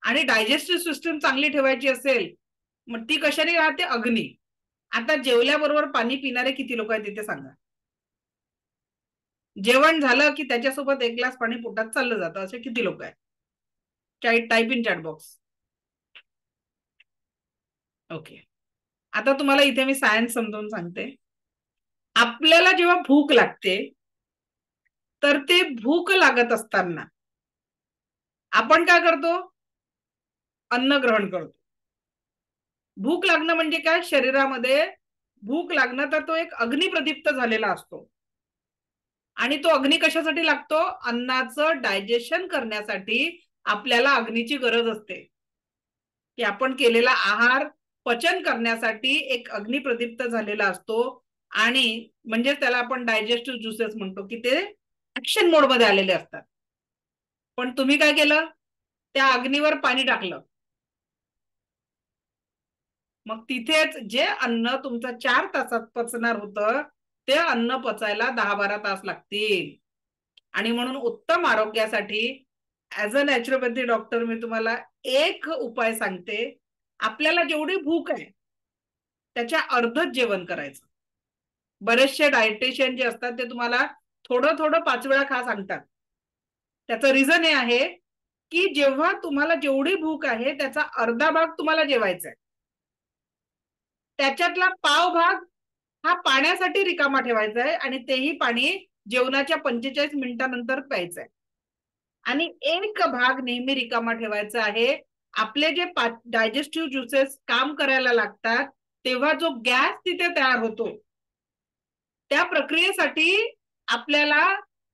आणि डायजेस्टिव्ह सिस्टीम चांगली ठेवायची असेल मग ती कशाने राहते? अग्नी. आता जेवल्याबरोबर पाणी पिणारे किती लोक आहेत तिथे सांगा. जेवण झालं की त्याच्यासोबत एक ग्लास पाणी पोटात चाललं जातं, असे किती लोक आहेत? Type in chat box. Okay, आता तुम्हाला इथे मी सायन्स समजावून सांगते. आपल्याला जेव्हा भूक लागते तर ते भूक लागत असताना आपण काय करतो? अन्न ग्रहण करतो. भूक लागणं म्हणजे काय? शरीरामध्ये भूक लागणं, तर तो एक अग्नी प्रदीप्त झालेला असतो. आणि तो अग्नी कशासाठी लागतो? अन्नाचं डायजेशन करण्यासाठी आपल्याला अग्नीची गरज असते, की आपण केलेला आहार पचन करण्यासाठी एक अग्नी प्रदीप्त झालेला असतो. आणि म्हणजे त्याला आपण डायजेस्टिव्ह ज्युसेस म्हणतो, की ते ऍक्शन मोड मध्ये आलेले असतात. पण तुम्ही काय केलं? त्या अग्नीवर पाणी टाकलं. मग तिथेच जे अन्न तुमचं 4 तासात पचणार होतं ते अन्न पचायला 10-12 तास लागतील. आणि म्हणून उत्तम आरोग्यासाठी ऍज अ नॅचरोपॅथी डॉक्टर मी तुम्हाला एक उपाय सांगते. आपल्याला जेवढी भूक आहे त्याच्या अर्धच जेवण करायचं. बरेचसे डायटिशियन जे असतात ते तुम्हाला थोडं थोडं 5 वेळा खा सांगतात. त्याचं रिझन हे आहे की जेव्हा तुम्हाला जेवढी भूक आहे त्याचा अर्धा भाग तुम्हाला जेवायचा आहे, त्याच्यातला पाव भाग हा पाण्यासाठी रिकामा ठेवायचा आहे आणि तेही पाणी जेवणाच्या 45 मिनिटांनंतर प्यायचं आहे. आणि एक भाग नेहमी रिकामा ठेवायचा आहे. आपले जे डायजेस्टिव्ह ज्युसेस काम करायला लागतात तेव्हा जो गॅस तिथे तयार होतो त्या प्रक्रियेसाठी आपल्याला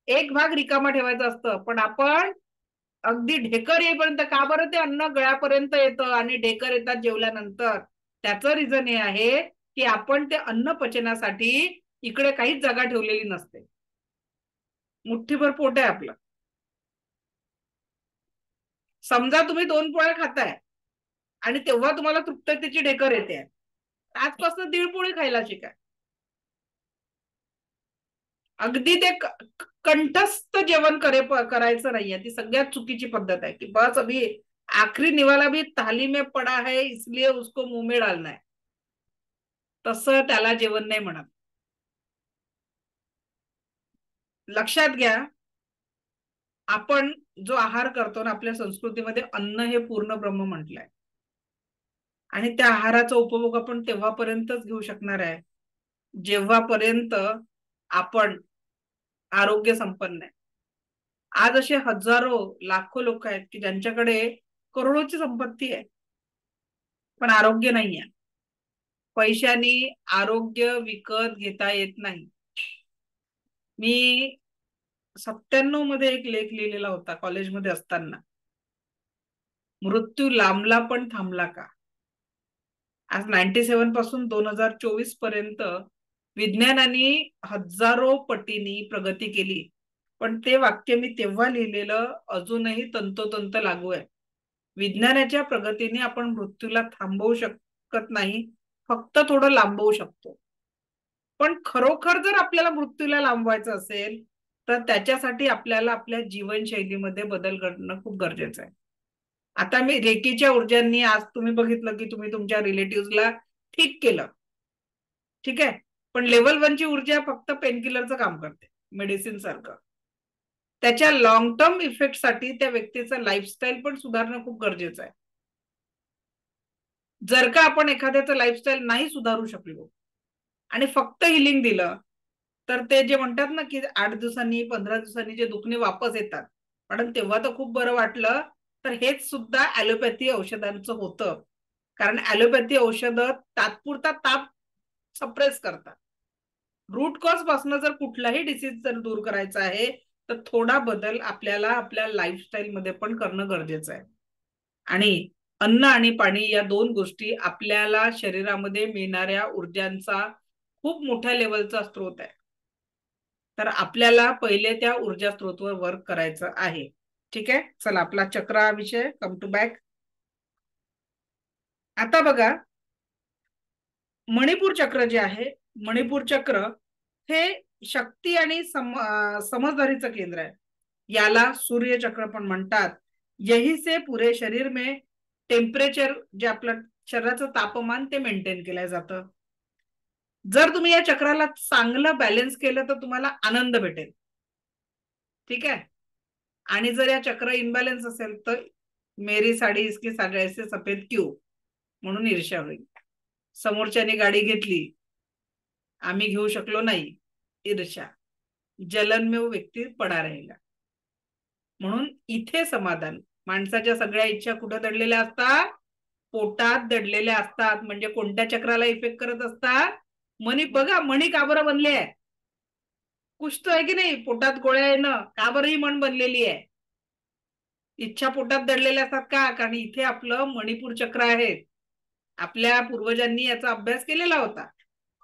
एक भाग रिकामा ठेवायचा असतं. पण आपण अगदी ढेकर येईपर्यंत, का बरं ते अन्न गळ्यापर्यंत येतं आणि ढेकर येतात जेवल्यानंतर? त्याचं रिझन हे आहे की आपण ते अन्न पचनासाठी इकडे काहीच जागा ठेवलेली नसते. मुठ्ठीभर पोट आहे आपलं. समजा तुम्ही 2 पोळ्या खाताय आणि तेव्हा तुम्हाला तृप्ततेची ढेकर येते, आजपासून 1.5 पोळी खायला शिका. अगदी ते कंठस्थ जेवण करायचं नाहीये. ती सगळ्यात चुकीची पद्धत आहे की बस अभी आखरी निवाला भी थाली में पडा है इसलिए उसको मुंह में डालना है. तसं त्याला जेवण नाही म्हणत. लक्षात घ्या, आपण जो आहार करतो ना, आपल्या संस्कृतीमध्ये अन्न हे पूर्ण ब्रह्म म्हटलंय. आणि त्या आहाराचा उपभोग आपण तेव्हापर्यंतच घेऊ शकणार आहे जेव्हापर्यंत आपण आरोग्य संपन्न आहे. आज असे हजारो लाखो लोक आहेत की ज्यांच्याकडे करोडोची संपत्ती आहे पण आरोग्य नाही आहे. पैशानी आरोग्य विकत घेता येत नाही. मी 97 मध्ये एक लेख लिहिलेला होता कॉलेजमध्ये असताना, मृत्यू लांबला पण थांबला का. आज 97 पासून 2024 पर्यंत विज्ञानाने हजारो पटीनी प्रगती केली, पण ते वाक्य मी तेव्हा लिहिलेलं अजूनही तंतोतंत लागू आहे. विज्ञानाच्या प्रगतीने आपण मृत्यूला थांबवू शकत नाही, फक्त थोडं लांबवू शकतो. पण खरोखर जर आपल्याला मृत्यूला लांबवायचं असेल तर त्याच्यासाठी आपल्याला आपल्या जीवनशैलीमध्ये बदल करणं खूप गरजेचं आहे. आता मी रेकीच्या ऊर्जांनी आज तुम्ही बघितलं की तुम्ही तुमच्या रिलेटिव्हला ठीक केलं, ठीक आहे, पण लेवल 1 ची ऊर्जा फक्त पेनकिलरचं काम करते, मेडिसिन सारखं. त्याच्या लॉंग टर्म इफेक्ट साठी त्या व्यक्तीचं लाईफस्टाईल पण सुधारणं खूप गरजेचं आहे. जर का आपण एखाद्याचं लाईफस्टाईल नाही सुधारू शकलो आणि फक्त हिलिंग दिलं तर ते जे म्हणतात ना की 8 दिवसांनी 15 दिवसांनी जे दुखणे वापस येतात पण तेव्हा तर खूप बरं वाटलं. तर हेच सुद्धा ॲलोपॅथी औषधांचं होतं, कारण ॲलोपॅथी औषधं तात्पुरता ताप सप्रेस करतात. रूट कॉज पासून जर कुठलाही डिसीज जर दूर करायचा आहे तर थोडा बदल आपल्याला आपल्या लाईफस्टाईल मध्ये पण करणं गरजेचं आहे. आणि अन्न आणि पाणी या दोन गोष्टी आपल्याला शरीरामध्ये मिळणाऱ्या ऊर्जांचा खूप मोठ्या लेवलचा स्रोत आहे. तर आपल्याला पहिले त्या ऊर्जा स्रोतवर वर्क करायचं आहे. ठीक आहे, चला आपला चक्र विषय कम टू बॅक. आता बघा, मणिपूर चक्र जे आहे, मणिपूर चक्र हे शक्ती आणि समजदारीचं केंद्र आहे. याला सूर्य चक्र पण म्हणतात. यही से पुरे शरीर में टेम्परेचर, जे आपलं शरीराचं तापमान, ते मेंटेन केलं जातं. जर तुम्ही या चक्राला चांगलं बॅलन्स केलं तर तुम्हाला आनंद भेटेल. ठीक आहे, आणि जर या चक्र इनबॅलन्स असेल तर मेरी साडी इसकी साडी से सफेद क्यों म्हणून ईर्ष्या होईल. समोरच्याने गाडी घेतली, आम्ही घेऊ शकलो नाही, ईर्ष्या. जलन में वो व्यक्ती पडा राहिला. म्हणून इथे समाधान. माणसाच्या सगळ्या इच्छा कुठे दडलेल्या असतात? पोटात दडलेल्या असतात. म्हणजे कोणत्या चक्राला इफेक्ट करत असतात? मणी. बघा मणी का बरं बनले आहे? कुछ तो आहे की नाही? पोटात गोळ्या येणं का बरं ही म्हण बनलेली आहे? इच्छा पोटात दडलेल्या असतात का? कारण इथे आपलं मणिपूर चक्र आहे. आपल्या पूर्वजांनी याचा अभ्यास केलेला होता,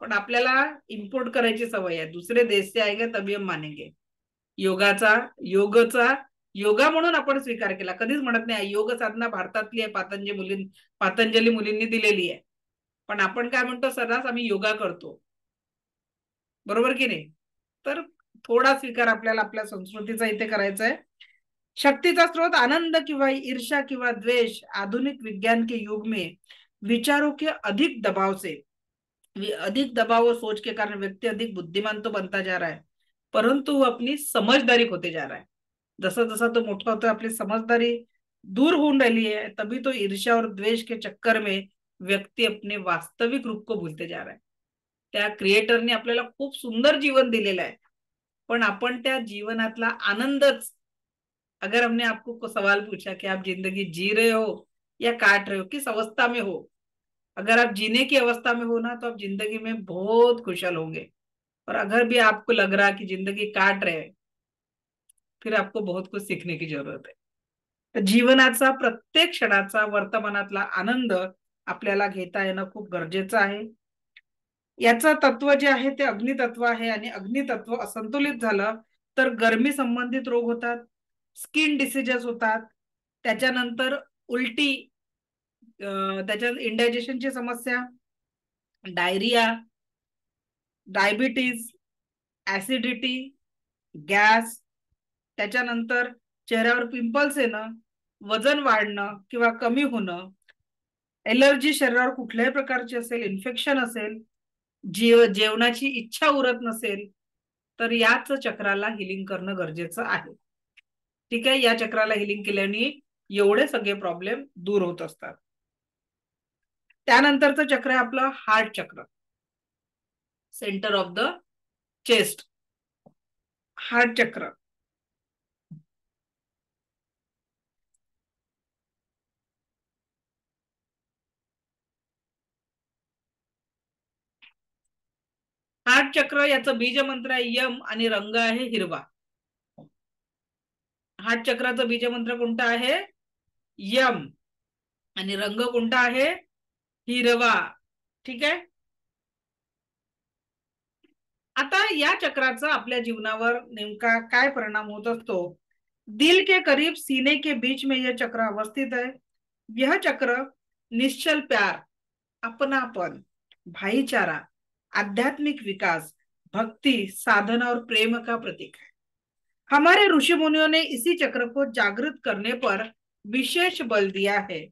पण आपल्याला इम्पोर्ट करायची सवय आहे. दुसरे देश से आएंगे तभी हम मानेंगे. योगाचा योगा म्हणून आपण स्वीकार केला. कधीच म्हणत नाही योग साधना भारतातली आहे, पातंजली मुलींनी दिलेली आहे. पण आपण काय म्हणतो? सर्रास आम्ही योगा करतो, बरोबर की नाही? तर थोडा स्वीकार आपल्याला आपल्या संस्कृतीचा इथे करायचा आहे. शक्तीचा स्रोत आनंद किंवा ईर्ष्या किंवा द्वेष आधुनिक विज्ञान के युग में विचारों के अधिक दबाव और सोच के कारण व्यक्ति अधिक बुद्धिमान तो बनता जा रहा है, परंतु वो अपनी समझदारी खोते जा रहा है. जसं जसं तो मोठा होतो आपली समझदारी दूर होऊन राहिली है, तभी तो ईर्ष्या और द्वेष के चक्कर में व्यक्ति अपने वास्तविक रूप को भूलते जा रहा है. त्या क्रिएटरने आपल्याला खूप सुंदर जीवन दिलेलं आहे, पण आपण त्या जीवनातला आनंदच, अगर हमने आपको सवाल पूछा कि आप जिंदगी जी रहे हो या काट रहे हो, किस अवस्था में हो, अगर आप जीने की अवस्था में हो ना तो आप जिंदगी में बहुत खुशहाल होंगे. और अगर भी आपको लग रहा कि जिंदगी काट रहे, फिर आपको बहुत कुछ सीखने की जरूरत है. तर जीवनाचा प्रत्येक क्षणाचा वर्तमानातला आनंद आपल्याला घेता येणं खूप गरजेचं आहे. याचं तत्व जे आहे ते अग्नितत्व आहे, आणि अग्नितत्व असंतुलित झालं तर गरमी संबंधित रोग होतात, स्किन डिसीजेस होतात, त्याच्यानंतर उलटी, त्याच्यात इंडायजेशनची समस्या, डायरिया, डायबिटीज, ऍसिडिटी, गॅस, त्याच्यानंतर चेहऱ्यावर पिंपल्स येणं, वजन वाढणं किंवा कमी होणं, एलर्जी शरीरावर कुठल्याही प्रकारची असेल, इन्फेक्शन असेल, जेवणाची इच्छा उरत नसेल, तर याच चक्राला हिलिंग करणं गरजेचं आहे. ठीक आहे, या चक्राला हिलिंग केल्याने एवढे सगळे प्रॉब्लेम दूर होत असतात. त्यानंतरचं चक्र आहे आपलं हार्ट चक्र, centre of the chest. Heart चक्र हार्ट चक्र याचं बीज मंत्र आहे यम आणि रंग आहे हिरवा. हार्ट चक्राचं बीज मंत्र कोणता आहे? यम, आणि रंग कोणता आहे? हिरवा. ठीक आहे, आता या चक्राचा आपल्या जीवनावर नेमका काय परिणाम होत असतो? दिल के करीब सीने के बीच में यह चक्र अवस्थित है. यह चक्र निश्चल प्यार, अपनापन, भाईचारा, आध्यात्मिक विकास, भक्ति, साधना और प्रेम का प्रतीक है. हमारे ऋषि मुनियों ने इसी चक्र को जागृत करने पर विशेष बल दिया है.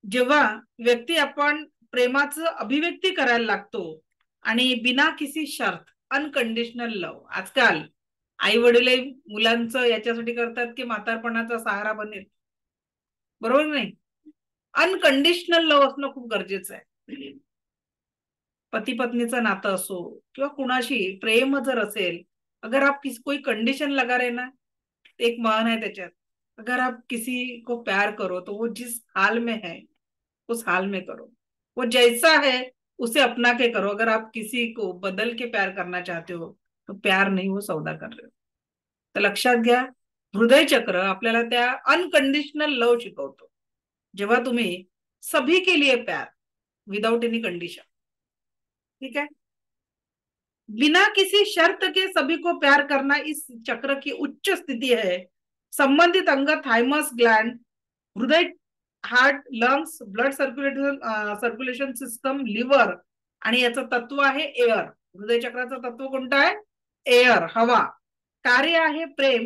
जेव्हा व्यक्ती आपण प्रेमाचं अभिव्यक्ती करायला लागतो आणि बिना किसी शर्त, अनकंडिशनल लव, आजकाल आई वडील मुलांचं याच्यासाठी करतात की म्हातारपणाचा सहारा बनेल, बरोबर नाही? अनकंडिशनल लव असणं खूप गरजेचं आहे. पती पत्नीचं नातं असो किंवा कुणाशी प्रेम जर असेल अगर आप किसी कोई कंडीशन लगा रहे ना, एक मान है त्याच्यात, अगर आप किसी को प्यार करो तो वो जिस हाल में है उस हाल में करो, वो जैसा है उसे अपना के करो। अगर आप किसी को बदल के प्यार करना चाहते हो तो प्यार नाही, वो सौदा कर रहे हो. तर लक्षात घ्या, हृदय चक्र आपल्याला त्या अनकंडिशनल लव शिकवतो. जेव्हा तुम्ही सभी के लिए प्यार विदाउट एनी कंडीशन, ठीक है, बिना किसी शर्त के सभी को प्यार करना इस चक्र की उच्च स्थिति है. संबंधित अंग थायमस ग्लैंड, हृदय, heart, lungs, blood circulation system, liver, आणि याचं तत्व आहे एअर. हृदय चक्राचं तत्व कोणतं आहे? एअर, हवा. कार्य आहे प्रेम,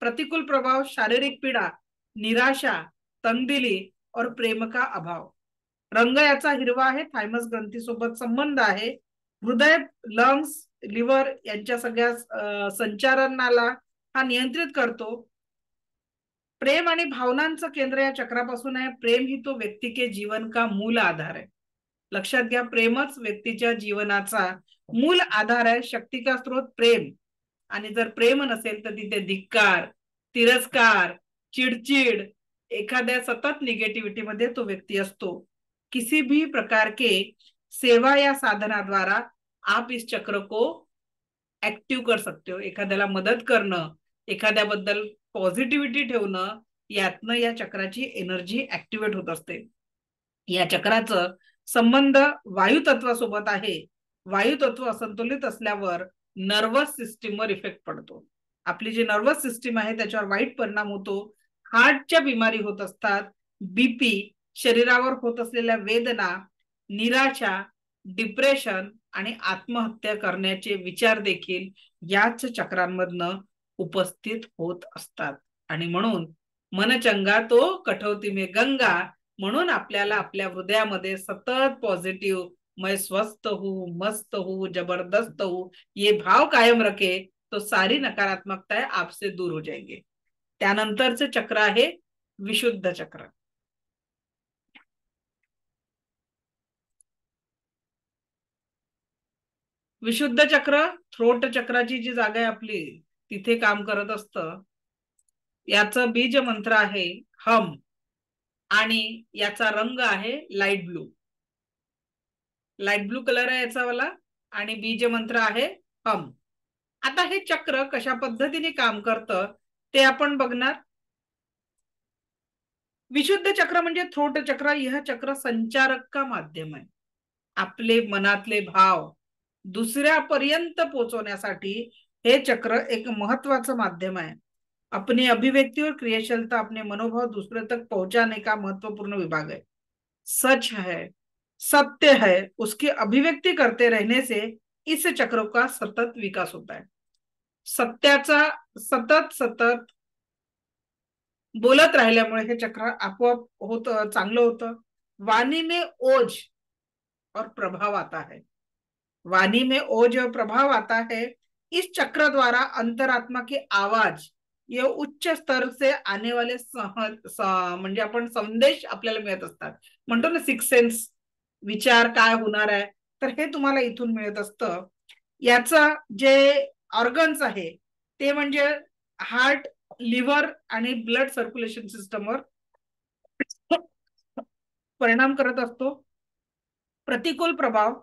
प्रतिकूल प्रभाव, शारीरिक पीडा, निराशा, तंगदिली और प्रेम का अभाव. रंग याचा हिरवा आहे, थायमस ग्रंथी सोबत संबंध आहे. हृदय, लंग्स, लिव्हर यांच्या सगळ्या संचालनाला हा नियंत्रित करतो. प्रेम आणि भावनांचं केंद्र या चक्रापासून आहे. प्रेम ही तो व्यक्ती के जीवन का मूल आधार आहे. लक्षात घ्या, प्रेमच व्यक्तीच्या जीवनाचा मूल आधार आहे, शक्ती का स्रोत प्रेम. आणि जर प्रेम नसेल तर तिथे धिक्कार, तिरस्कार, चिडचिड, एखाद्या सतत निगेटिव्हिटी मध्ये तो व्यक्ती असतो. किसी भी प्रकार के सेवा या साधना द्वारा आप इस चक्र को ऍक्टिव्ह कर सकते हो. एखाद्याला मदत करणं, एखाद्याबद्दल पॉझिटिव्हिटी ठेवणं, यातनं या चक्राची एनर्जी ऍक्टिव्हेट होत असते. या चक्राचं संबंध वायू तत्वासोबत आहे. वायू तत्व असंतुलित असल्यावर नर्वस सिस्टीमवर इफेक्ट पडतो. आपली जी नर्वस सिस्टीम आहे त्याच्यावर वाईट परिणाम होतो. हार्टच्या बिमारी होत असतात, बीपी, शरीरावर होत असलेल्या वेदना, निराशा, डिप्रेशन आणि आत्महत्या करण्याचे विचार देखील याच चक्रांमधनं उपस्थित होत असतात. आणि म्हणून मन चंगा तो कठौती में गंगा, म्हणून आपल्याला आपल्या हृदयामध्ये सतत पॉझिटिव्ह, मैं स्वस्थ हूं, मस्त हूं, जबरदस्त हूं, ये भाव कायम रखे तो सारी नकारात्मकता आपसे दूर हो जाएंगे. त्यानंतरचं चक्र आहे विशुद्ध चक्र. विशुद्ध चक्र थ्रोट चक्राची जी जागा आहे आपली, तिथे काम करत असतं. याचं बीज मंत्र आहे हम, आणि याचा रंग आहे light blue. Light blue colour आहे याचा वाला, आणि बीज मंत्र आहे हम. आता हे चक्र कशा पद्धतीने काम करतं ते आपण बघणार. विशुद्ध चक्र म्हणजे थ्रोट चक्र. यह चक्र संचारक का माध्यम आहे. आपले मनातले भाव दुसऱ्यापर्यंत पोहोचवण्यासाठी हे चक्र एक महत्वाचं माध्यम आहे. अपनी अभिव्यक्ति और क्रियाशीलता, अपने मनोभाव दूसरे तक पहुंचाने का महत्वपूर्ण विभाग है. सच है, सत्य है, उसकी अभिव्यक्ति करते रहने से इस चक्र का सतत विकास होता है. सत्याचा सतत सतत बोलत राहिल्यामुळे हे चक्र आपोआप होतं, चांगलं होतं. वाणी में ओज और प्रभाव आता है. वाणी में ओज और प्रभाव आता है. इस चक्र द्वारा अंतरात्मा की आवाज, ये उच्च स्तर से आने वाले म्हणजे आपण संदेश आपल्याला मिळत असतात. म्हणतो ना सिक्स सेन्स, विचार काय होणार आहे, तर हे तुम्हाला इथून मिळत असतं. याचा जे ऑर्गन्स आहे ते म्हणजे हार्ट, लिव्हर आणि ब्लड सर्क्युलेशन सिस्टमवर परिणाम करत असतो. प्रतिकूल प्रभाव,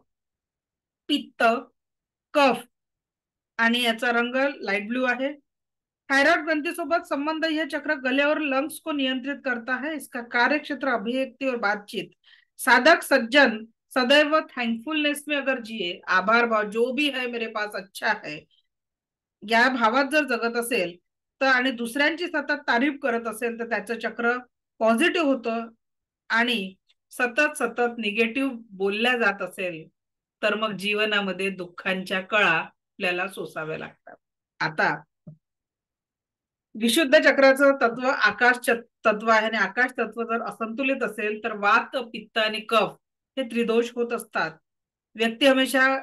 पित्त, कफ, आणि याचा रंग लाइट ब्लू आहे. थायराइड ग्रंथि सोबत संबंध यह चक्र गले और लंग्स को नियंत्रित करता है. इसका कार्य क्षेत्र अभिव्यक्ति और बातचीत. साधक सज्जन सदैव थैंकफुलनेस में अगर जिए, आभार भाव, जो भी है मेरे पास अच्छा है, या भावात जर जगत असेल तर, आणि दुसऱ्यांची सतत तारीफ करत असेल तर त्याचं चक्र पॉझिटिव्ह होतं. आणि सतत सतत निगेटिव्ह बोलल्या जात असेल तर मग जीवनामध्ये दुःखांच्या कळा आपल्याला सोसाव्या लागतात. आता विशुद्ध चक्राचं तत्व आकाश तत्व आहे, आणि आकाश तत्व जर असंतुलित असेल तर वात, पित्त आणि कफ हे त्रिदोष होत असतात. व्यक्ती हमेशा,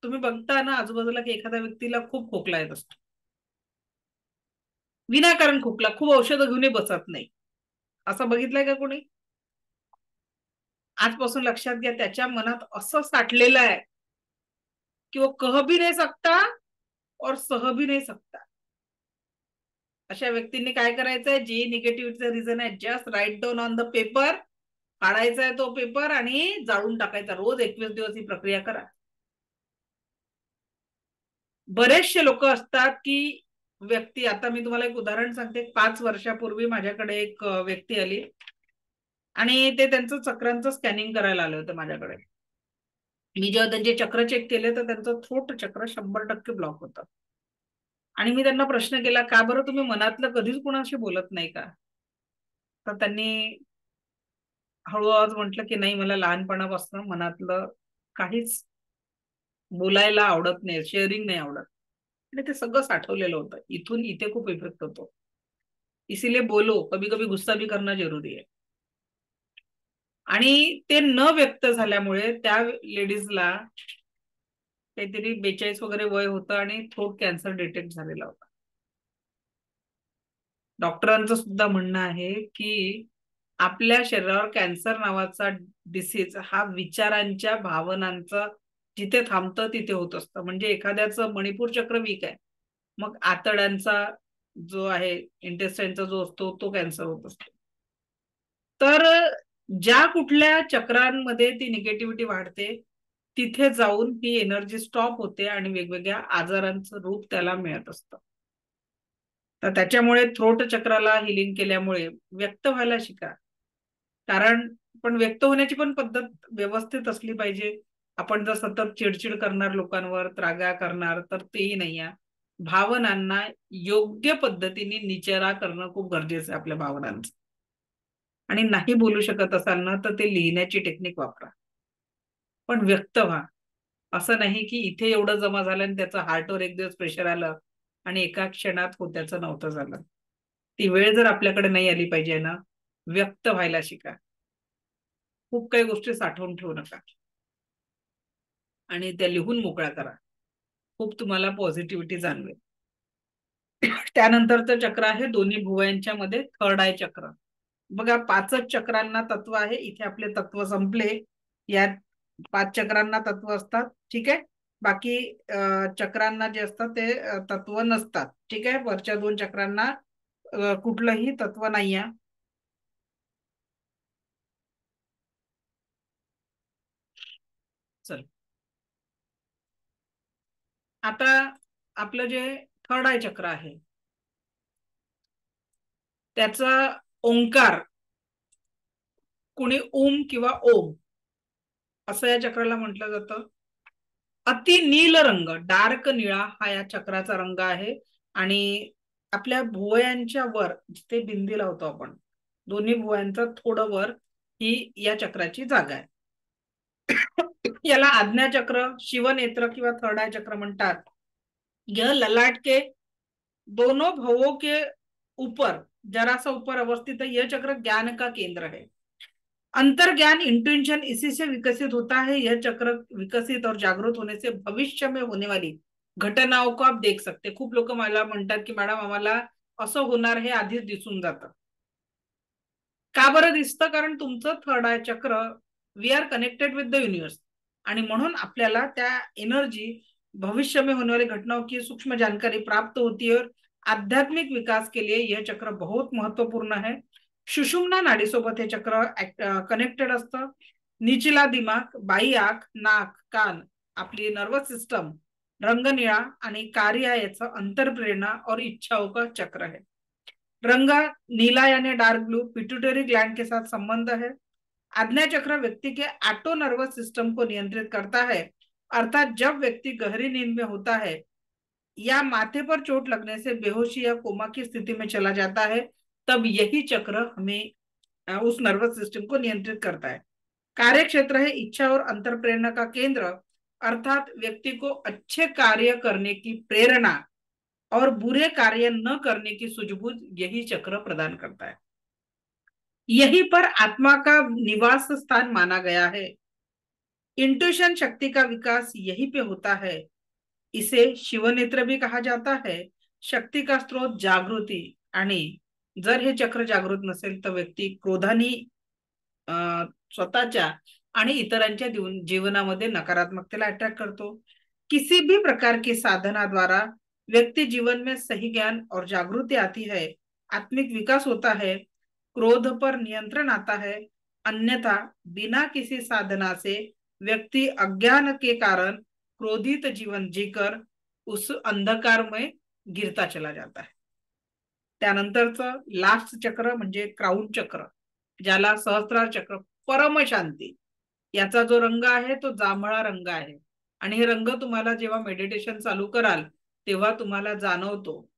तुम्ही बघता ना आजूबाजूला की एखाद्या व्यक्तीला खूप खोकला येत असतो, विनाकारण खोकला, खूप औषधं घेऊन बसत नाही, असं बघितलंय का कोणी? आजपासून लक्षात घ्या, त्याच्या मनात असं साठलेलं आहे की वो कह भी नहीं सकता और सह भी नहीं सकता. अशा व्यक्तींनी काय करायचंय, जे निगेटिव्हिटीचं रिझन आहे just write down on the paper, काढायचा आहे तो पेपर आणि जाळून टाकायचा. रोज 21 दिवस ही प्रक्रिया करा. बरेचसे लोक असतात की व्यक्ती, आता मी तुम्हाला एक उदाहरण सांगते. 5 वर्षापूर्वी माझ्याकडे एक व्यक्ती आली आणि ते त्यांचं चक्रांचं स्कॅनिंग करायला आले होते माझ्याकडे. मी जेव्हा त्यांचे चक्र चेक केले तर त्यांचं थ्रोट चक्र 100% ब्लॉक होतं. आणि मी त्यांना प्रश्न केला, का बरं तुम्ही मनातलं कधीच कुणाशी बोलत नाही का? तर त्यांनी हळूहळू म्हटलं की नाही, मला लहानपणापासून मनातलं काहीच बोलायला आवडत नाही, शेअरिंग नाही आवडत. आणि ते सगळं साठवलेलं होतं. इथून इथे खूप इफेक्ट होतो. इसीलिए बोलो, कभी कभी गुस्सा भी करना जरुरी है. आणि ते न व्यक्त झाल्यामुळे त्या लेडीजला काहीतरी 42 वगैरे वय होतं आणि थ्रोट कॅन्सर डिटेक्ट झालेला होता. डॉक्टरांचं सुद्धा म्हणणं आहे की आपल्या शरीरावर कॅन्सर नावाचा डिसीज हा विचारांच्या, भावनांचा जिथे थांबतं तिथे होत असतं. म्हणजे एखाद्याचं मणिपूर चक्र वीक आहे, मग आतड्यांचा जो आहे, इंटेस्टाईनचा जो असतो तो कॅन्सर होत असतो. तर ज्या कुठल्या चक्रांमध्ये ती निगेटिव्हिटी वाढते तिथे जाऊन ही एनर्जी स्टॉप होते आणि वेगवेगळ्या आजारांचं रूप त्याला मिळत असतं. तर त्याच्यामुळे थ्रोट चक्राला हिलिंग केल्यामुळे व्यक्त व्हायला शिका. कारण पण व्यक्त होण्याची पण पद्धत व्यवस्थित असली पाहिजे. आपण जर सतत चिडचिड करणार, लोकांवर त्रागा करणार, तर तेही नाही आहे. भावनांना योग्य पद्धतीने निचरा करणं खूप गरजेचं आहे आपल्या भावनांचं. आणि नाही बोलू शकत असाल ना, तर ते लिहिण्याची टेक्निक वापरा, पण व्यक्त व्हा. असं नाही की इथे एवढं जमा झालं आणि त्याचं हार्टवर एक दिवस प्रेशर आलं आणि एका क्षणात होत्याचं नव्हतं झालं. ती वेळ जर आपल्याकडे नाही आली पाहिजे ना, व्यक्त व्हायला शिका. खूप काही गोष्टी साठवून ठेवू नका आणि त्या लिहून मोकळ्या करा. खूप तुम्हाला पॉझिटिव्हिटी जाणवेल. त्यानंतरचं चक्र आहे दोन्ही भुवयांच्या मध्ये थर्ड आय चक्र. बघा 5च चक्रांना तत्व आहे. इथे आपले तत्व संपले. या 5 चक्रांना तत्व असतात, ठीक आहे. बाकी चक्रांना जे असतात ते तत्व नसतात, ठीक आहे. वरच्या 2 चक्रांना कुठलंही तत्व नाही आहे. चल, आता आपलं जे थर्ड आय चक्र आहे त्याचा ओंकार कुणी ओम किंवा ओम असं या चक्राला म्हटलं जातं. अति नील रंग, डार्क निळा हा या चक्राचा रंग आहे. आणि आपल्या भुवयांच्या वर जिथे बिंदी लावतो आपण, दोन्ही भुवयांचा थोडं वर ही या चक्राची जागा आहे. याला आज्ञा चक्र, शिवनेत्र किंवा थर्ड आय चक्र म्हणतात. यह ललाट के दोनों भवों के ऊपर, जरा सा ऊपर अवस्थित है. यह चक्र ज्ञान का केंद्र है. अंतर्ज्ञान, इंट्यूशन इसी से विकसित होता है. यह चक्र विकसित और जागृत होने से भविष्य में होने वाली घटनाओं को आप देख सकते. खूप लोक मला म्हणतात की मॅडम आम्हाला असं होणार हे आधीच दिसून जातं. का बरं दिसतं? कारण तुमचं थर्ड आय चक्र, वी आर कनेक्टेड विद द यूनिवर्स, आणि म्हणून आपल्याला त्या एनर्जी, भविष्य में होने वाली घटनाओं की सूक्ष्म जानकारी प्राप्त होती है. और आध्यात्मिक विकास के लिए यह चक्र बहुत महत्वपूर्ण है. सुषुम्ना नाडीसोबत हे चक्र कनेक्टेड असतं. निचला दिमाग, बाई आंख, नाक, कान, आपली नर्वस सिस्टम, रंग निळा आणि कार्य याचा अंतरप्रेरणा और इच्छाओं का चक्र है. रंग नीला यानी डार्क ब्लू पिट्यूटरी ग्लैंड के साथ संबंध है. आज्ञा चक्र व्यक्ति के ऑटो नर्वस सिस्टम को नियंत्रित करता है. अर्थात जब व्यक्ति गहरी नींद में होता है या माथे पर चोट लगने से बेहोशी या कोमा की स्थिति में चला जाता है, तब यही चक्र हमें उस नर्वस सिस्टम को नियंत्रित करता है. कार्य क्षेत्र है इच्छा और अंतरप्रेरणा का केंद्र. अर्थात व्यक्ति को अच्छे कार्य करने की प्रेरणा और बुरे कार्य न करने की सूझबूझ यही चक्र प्रदान करता है. यहीं पर आत्मा का निवास स्थान माना गया है. इंट्यूशन शक्ति का विकास यहीं पे होता है. इसे शिवनेत्र भी कहा जाता है. शक्ती का स्रोत जागृती. आणि जर हे चक्र जागृत नसेल तर व्यक्ती क्रोधाने स्वतःच्या आणि इतरांच्या जीवनामध्ये नकारात्मकतेला अट्रॅक्ट करतो. किसी भी प्रकार की साधना द्वारा व्यक्ति जीवन में सही ज्ञान और जागृति आती है, आत्मिक विकास होता है, क्रोध पर नियंत्रण आता है। अन्यथा बिना किसी साधना से व्यक्ति अज्ञान के कारण क्रोधित जीवन जीकर उस अंधकार में गिरता चला जाता है। त्यानंतरचं लास्ट चक्र म्हणजे क्राउन चक्र, ज्याला सहस्त्रार चक्र, परम शांती, याचा जो रंग आहे तो जांभळा रंग आहे. आणि हे रंग तुम्हाला जेव्हा मेडिटेशन चालू कराल तेव्हा तुम्हाला जाणवतो.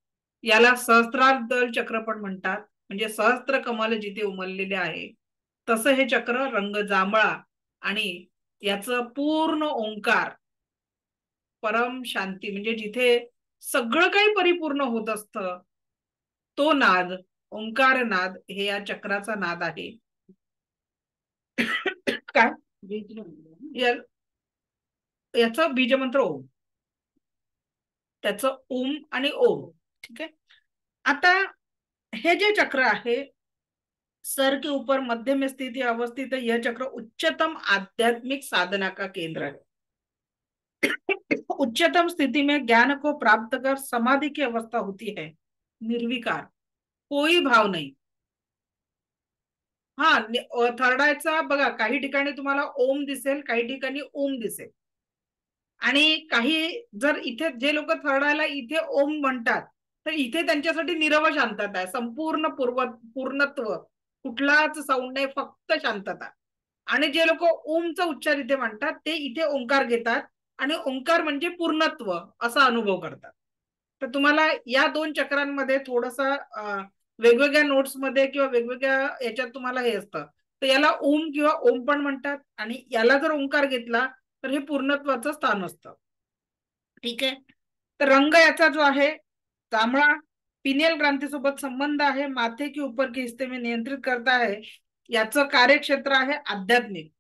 याला सहस्त्रार दल चक्र पण म्हणतात, म्हणजे सहस्त्र कमल जिथे उमललेले आहे तसं हे चक्र रंग जांभळा, आणि याचं पूर्ण ओंकार, परम शांती, म्हणजे जिथे सगळं काही परिपूर्ण होत असतं तो नाद, ओंकार नाद, हे या चक्राचा नाद आहे. काय याचा बीजमंत्र ओम, त्याचं ओम आणि ओम. ठीक आहे. आता हे जे चक्र आहे, सर के ऊपर मध्य में स्थित अवस्थित है, यह चक्र उच्चतम आध्यात्मिक साधना का केंद्र है. उच्चतम स्थिति में ज्ञान को प्राप्त कर समाधि की अवस्था होती है, निर्विकार, कोई भाव नाही. हा, थर्ड आयचा बघा, काही ठिकाणी तुम्हाला ओम दिसेल, काही ठिकाणी ओम दिसेल, आणि काही जर इथे जे लोक थर्ड आयला इथे ओम म्हणतात तर इथे त्यांच्यासाठी निरव शांतता आहे, संपूर्ण पूर्णत्व, कुठलाच साऊंड नाही, फक्त शांतता. आणि जे लोक ओमचा उच्चार इथे म्हणतात ते इथे ओंकार घेतात आणि ओंकार म्हणजे पूर्णत्व असा अनुभव करतात. तर तुम्हाला या दोन चक्रांमध्ये थोडंसं वेगवेगळ्या नोट्स मध्ये किंवा वेगवेगळ्या याच्यात तुम्हाला हे असतं. तर याला ओम किंवा ओम पण म्हणतात, आणि याला जर ओंकार घेतला तर हे पूर्णत्वाचं स्थान असतं. ठीक आहे. तर रंग याचा जो आहे जांभळा, पिनियल ग्रंथीसोबत संबंध आहे, माथे के ऊपर के हिस्से में नियंत्रित करता है, याचं कार्यक्षेत्र आहे आध्यात्मिक.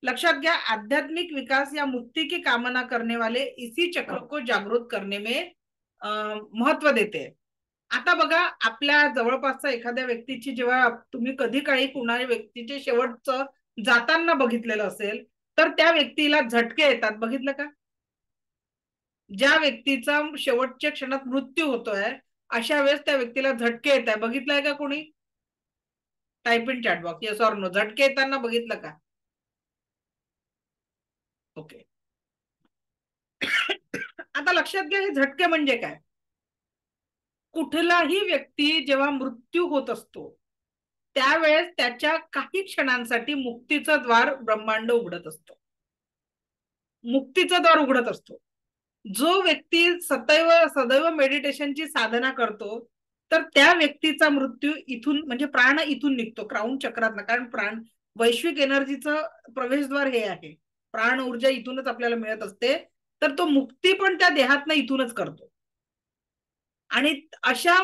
लक्षात घ्या, आध्यात्मिक विकास या मुक्ति की कामना करने वाले इसी चक्र को जागृत करने में महत्व देते. आता बघा, आपल्या जवळपासच्या एखाद्या व्यक्तीची जेव्हा तुम्ही कधी काही कुणाच्या व्यक्तीचे शेवटचं जाताना बघितलेलं असेल तर त्या व्यक्तीला झटके येतात, बघितलं का? ज्या व्यक्तीचा शेवटच्या क्षणात मृत्यू होतोय अशा वेळेस त्या व्यक्तीला झटके येत आहे, बघितलंय का कोणी? Type in chat box, yes or no. झटके येताना बघितलं का? ओके. आता लक्षात घ्या, हे झटके म्हणजे काय? कुठलाही व्यक्ती जेव्हा मृत्यू होत असतो त्यावेळेस त्याच्या काही क्षणांसाठी मुक्तीचं द्वार ब्रह्मांड उघडत असतो, मुक्तीचं द्वार उघडत असतो. जो व्यक्ती सदैव मेडिटेशनची साधना करतो तर त्या व्यक्तीचा मृत्यू इथून, म्हणजे प्राण इथून निघतो, क्राउन चक्रात. कारण प्राण, वैश्विक एनर्जीचं प्रवेशद्वार हे आहे, प्राण ऊर्जा इथूनच आपल्याला मिळत असते. तर तो मुक्ती पण त्या देहातनं इथूनच करतो. आणि अशा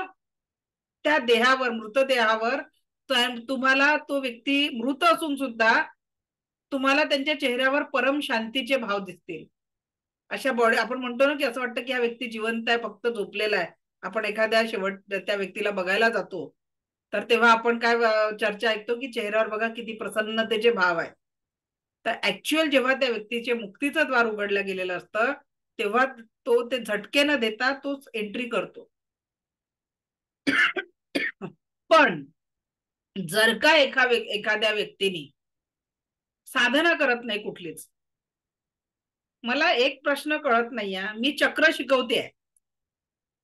त्या देहावर, मृतदेहावर तुम्हाला तो व्यक्ती मृत असून सुद्धा तुम्हाला त्यांच्या चेहऱ्यावर परम शांतीचे भाव दिसतील. अशा बॉडी, आपण म्हणतो ना की असं वाटतं की हा व्यक्ती जिवंत आहे, फक्त झोपलेला आहे. आपण एखाद्या त्या व्यक्तीला बघायला जातो तर तेव्हा आपण काय चर्चा ऐकतो की चेहऱ्यावर बघा किती प्रसन्नतेचे भाव आहे. तर ऍक्च्युअल जेव्हा त्या व्यक्तीचे मुक्तीचं द्वार उघडलं गेलेलं असतं तेव्हा तो ते झटके न देता तोच एंट्री करतो. पण जर का एखाद्या व्यक्तीने साधना करत नाही कुठलीच, मला एक प्रश्न कळत नाहीये, मी चक्र शिकवते,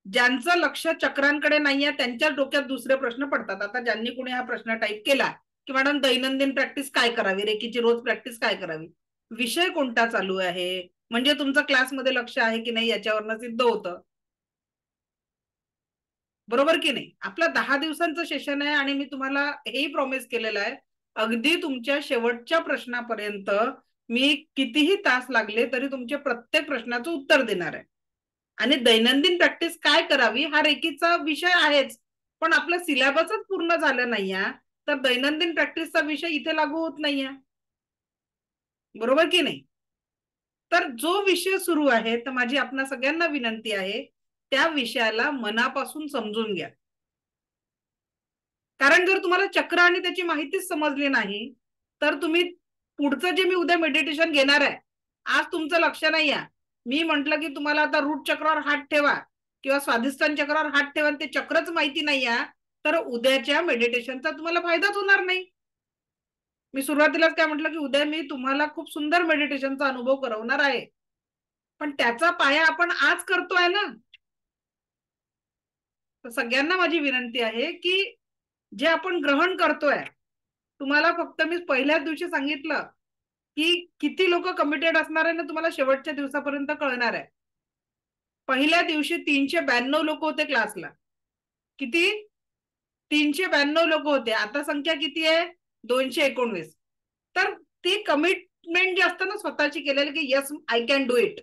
ज्यांचं लक्ष चक्रांकडे नाहीये त्यांच्या डोक्यात दुसरे प्रश्न पडतात. आता ज्यांनी कोणी हा प्रश्न टाईप केला की मॅडम दैनंदिन प्रॅक्टिस काय करावी, रेकीची रोज प्रॅक्टिस काय करावी, विषय कोणता चालू आहे, म्हणजे तुमचं क्लासमध्ये लक्ष आहे की नाही याच्यावरनं सिद्ध होतं, बरोबर की नाही? आपलं 10 दिवसांचं सेशन आहे आणि मी तुम्हाला हेही प्रॉमिस केलेलं आहे, अगदी तुमच्या शेवटच्या प्रश्नापर्यंत मी कितीही तास लागले तरी तुमच्या प्रत्येक प्रश्नाचं उत्तर देणार आहे. आणि दैनंदिन प्रॅक्टिस काय करावी हा रेकीचा विषय आहेच, पण आपलं सिलेबसच पूर्ण झालं नाहीये तर दैनंदिन प्रॅक्टिसचा विषय इथे लागू होत नाहीये, बरोबर की नाही? तर जो विषय सुरू आहे तर माझी आपणा सगळ्यांना विनंती आहे त्या विषयाला मनापासून समजून घ्या. कारण जर तुम्हाला चक्र आणि त्याची माहितीच समजली नाही तर तुम्ही पुढचं जे मी उद्या मेडिटेशन घेणार आहे, आज तुमचं लक्ष नाही आहे, मी म्हंटल की तुम्हाला आता रूट चक्रावर हात ठेवा किंवा स्वाधिष्ठान चक्रावर हात ठेवा ते चक्रच माहिती नाही आहे, तर उद्याच्या मेडिटेशनचा तुम्हाला फायदाच होणार नाही. मी सुरुवातीलाच काय म्हटलं की उद्या मी तुम्हाला खूप सुंदर मेडिटेशनचा अनुभव करवणार आहे, पण त्याचा पाया आपण आज करतोय ना. तर सगळ्यांना माझी विनंती आहे की जे आपण ग्रहण करतोय, तुम्हाला फक्त मी पहिल्याच दिवशी सांगितलं की किती लोक कमिटेड असणार आहे ना तुम्हाला शेवटच्या दिवसापर्यंत कळणार आहे. पहिल्या दिवशी 392 लोक होते क्लासला. किती? 392 लोक होते. आता संख्या किती आहे? 219. तर ती कमिटमेंट जी असते ना स्वतःची केलेली की yes I can do it,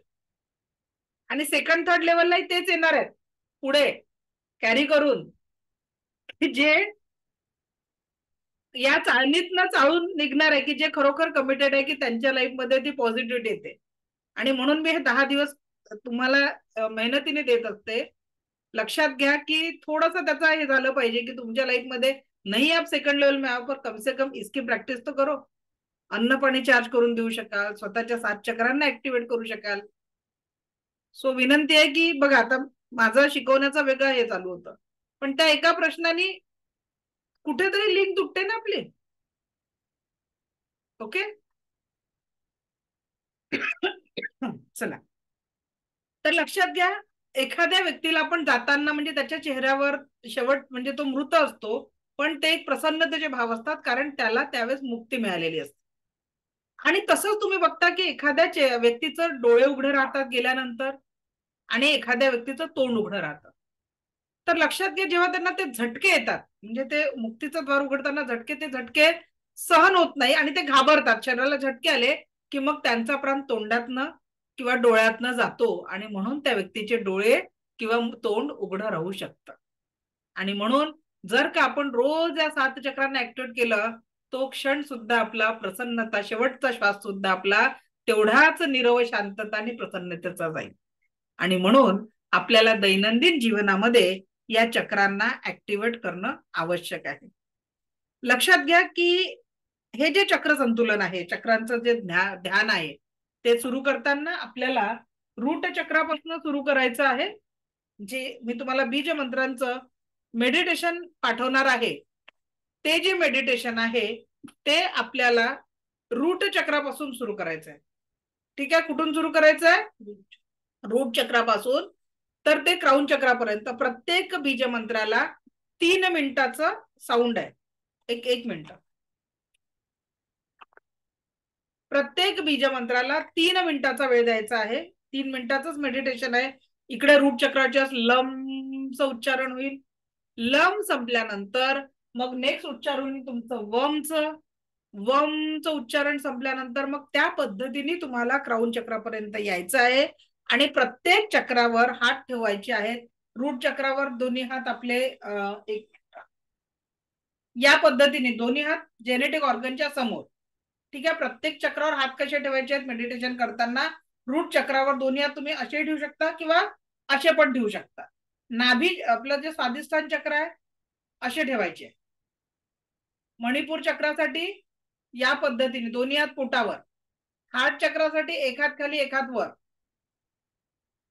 आणि सेकंड थर्ड लेवलला तेच येणार आहेत पुढे कॅरी करून, जे या चाळणीतनं चाळून निघणार आहे, की जे खरोखर कमिटेड आहे की त्यांच्या लाईफमध्ये ती पॉझिटिव्हिटी येते. आणि म्हणून मी हे 10 दिवस तुम्हाला मेहनतीने देत असते. लक्षात घ्या की थोडासा त्याचा हे झालं पाहिजे की तुमच्या लाईफमध्ये नाही आप सेकंड लेवल में आओ पर कम से कम इसकी प्रॅक्टिस तो करो. अन्न पाणी चार्ज करून देऊ शकाल, स्वतःच्या 7 चक्रांना ऍक्टिव्हेट करू शकाल. सो विनंती आहे की बघा, आता माझं शिकवण्याचा वेगळा हे चालू होतं, पण त्या एका प्रश्नाने कुठेतरी लिंक तुटते ना आपली. ओके चला, तर लक्षात घ्या, एखाद्या व्यक्तीला आपण जाताना म्हणजे त्याच्या चेहऱ्यावर शेवट म्हणजे तो मृत असतो, पण ते एक प्रसन्नतेचे भाव असतात, कारण त्याला त्यावेळेस मुक्ती मिळालेली असते. आणि तसंच तुम्ही बघता की एखाद्या व्यक्तीचं डोळे उघडे राहतात गेल्यानंतर आणि एखाद्या व्यक्तीचं तोंड उघडं राहतं. तर लक्षात घ्या, जेव्हा त्यांना ते झटके येतात, म्हणजे ते मुक्तीचं द्वार उघडताना ते झटके सहन होत नाही आणि ते घाबरतात. शरीराला झटके आले की मग त्यांचा प्राण तोंडातनं किंवा डोळ्यातनं जातो, आणि म्हणून त्या व्यक्तीचे डोळे किंवा तोंड उघडं राहू शकतं. आणि म्हणून जर का आपण रोज या 7 चक्रांना ऍक्टिव्हेट केलं, तो क्षण सुद्धा आपला प्रसन्नता, शेवटचा श्वास सुद्धा आपला तेवढाच निरव शांतता आणि प्रसन्नतेचा जाईल. आणि म्हणून आपल्याला दैनंदिन जीवनामध्ये या चक्रांना ऍक्टिव्हेट करणं आवश्यक आहे. लक्षात घ्या की हे जे चक्र संतुलन आहे, चक्रांचं जे ध्यान आहे, ते सुरू करताना आपल्याला रूट चक्रापासून सुरू करायचं आहे. जे मी तुम्हाला बीज मंत्रांचं मेडिटेशन पाठवणार आहे, ते जे मेडिटेशन आहे ते आपल्याला रूट चक्रापासून सुरू करायचं आहे. ठीक आहे, कुठून सुरू करायचं आहे? रूट चक्रापासून तर ते क्राउन चक्रापर्यंत. प्रत्येक बीज मंत्राला 3 मिनिटाचं साऊंड आहे. एक मिनिट. प्रत्येक बीज मंत्राला 3 मिनिटाचा वेळ द्यायचा आहे. 3 मिनिटाचंच मेडिटेशन आहे. इकडे रूट चक्राच्या लमचं उच्चारण होईल. लम संपल्यानंतर मग नेक्स्ट उच्चारण होईल तुमचं वमचं उच्चारण संपल्यानंतर मग त्या पद्धतीने तुम्हाला क्राउन चक्रापर्यंत यायचं आहे. आणि प्रत्येक चक्रावर हात ठेवायचे आहेत. रूट चक्रावर दोन्ही हात आपले या पद्धतीने दोन्ही हात जेनेटिक ऑर्गनच्या समोर. ठीक आहे, प्रत्येक चक्रावर हात कसे ठेवायचे आहेत मेडिटेशन करताना? रूट चक्रावर दोन्ही हात तुम्ही असे ठेवू शकता किंवा असे पण ठेवू शकता. नाभी, आपलं जे स्वाधिष्ठान चक्र आहे, असे ठेवायचे. मणिपूर चक्रासाठी या पद्धतीने दोन्ही हात पोटावर. हार्ट चक्रासाठी एक हात खाली एक हात वर.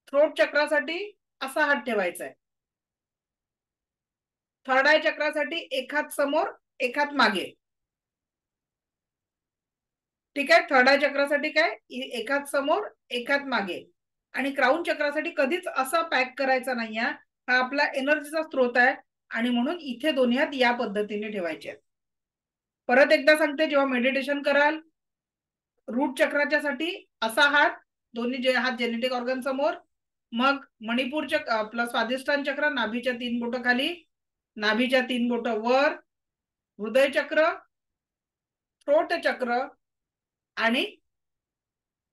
थ्रोट चक्रासाठी असा हात ठेवायचा आहे. थर्ड आय चक्रासाठी एक हात समोर एक हात मागे. ठीक आहे, थर्ड आय चक्रासाठी काय, एक हात समोर एक हात मागे. आणि क्राउन चक्रासाठी कधीच असा पॅक करायचा नाही. हा आपला एनर्जीचा स्रोत आहे आणि म्हणून इथे दोन्ही हात या पद्धतीने ठेवायचे आहेत. परत एकदा सांगते, जेव्हा मेडिटेशन कराल रूट चक्राच्या साठी असा हात, दोन्ही हात जेनेटिक ऑर्गन समोर. मग मणिपूर चक्र, आपला स्वाधिष्ठान चक्र, नाभीच्या 3 बोटं खाली, नाभीच्या 3 बोटं वर, हृदय चक्र, थ्रोट चक्र आणि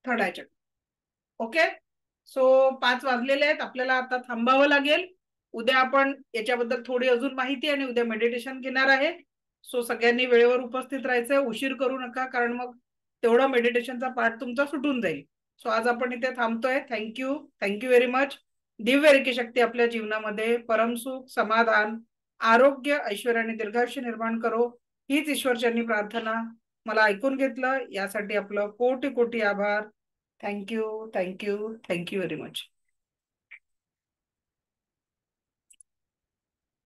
थर्ड आय चक्र. ओके, सो 5 वाजलेले आहेत, आपल्याला आता थांबावं लागेल. उद्या आपण याच्याबद्दल थोडी अजून माहिती आणि उद्या मेडिटेशन घेणार आहे. सो सगळ्यांनी वेळेवर उपस्थित राहायचंय, उशीर करू नका, कारण मग तेवढा मेडिटेशनचा पार्ट तुमचा सुटून जाईल. सो आज आपण इथे थांबतोय. Thank you very much. दिव्य रेकी शक्ती आपल्या जीवनामध्ये परमसुख, समाधान, आरोग्य, ऐश्वर्य आणि दीर्घायुष्य निर्माण करो, हीच ईश्वरचरणी प्रार्थना. मला ऐकून घेतलं यासाठी आपलं कोटी कोटी आभार. Thank you very much.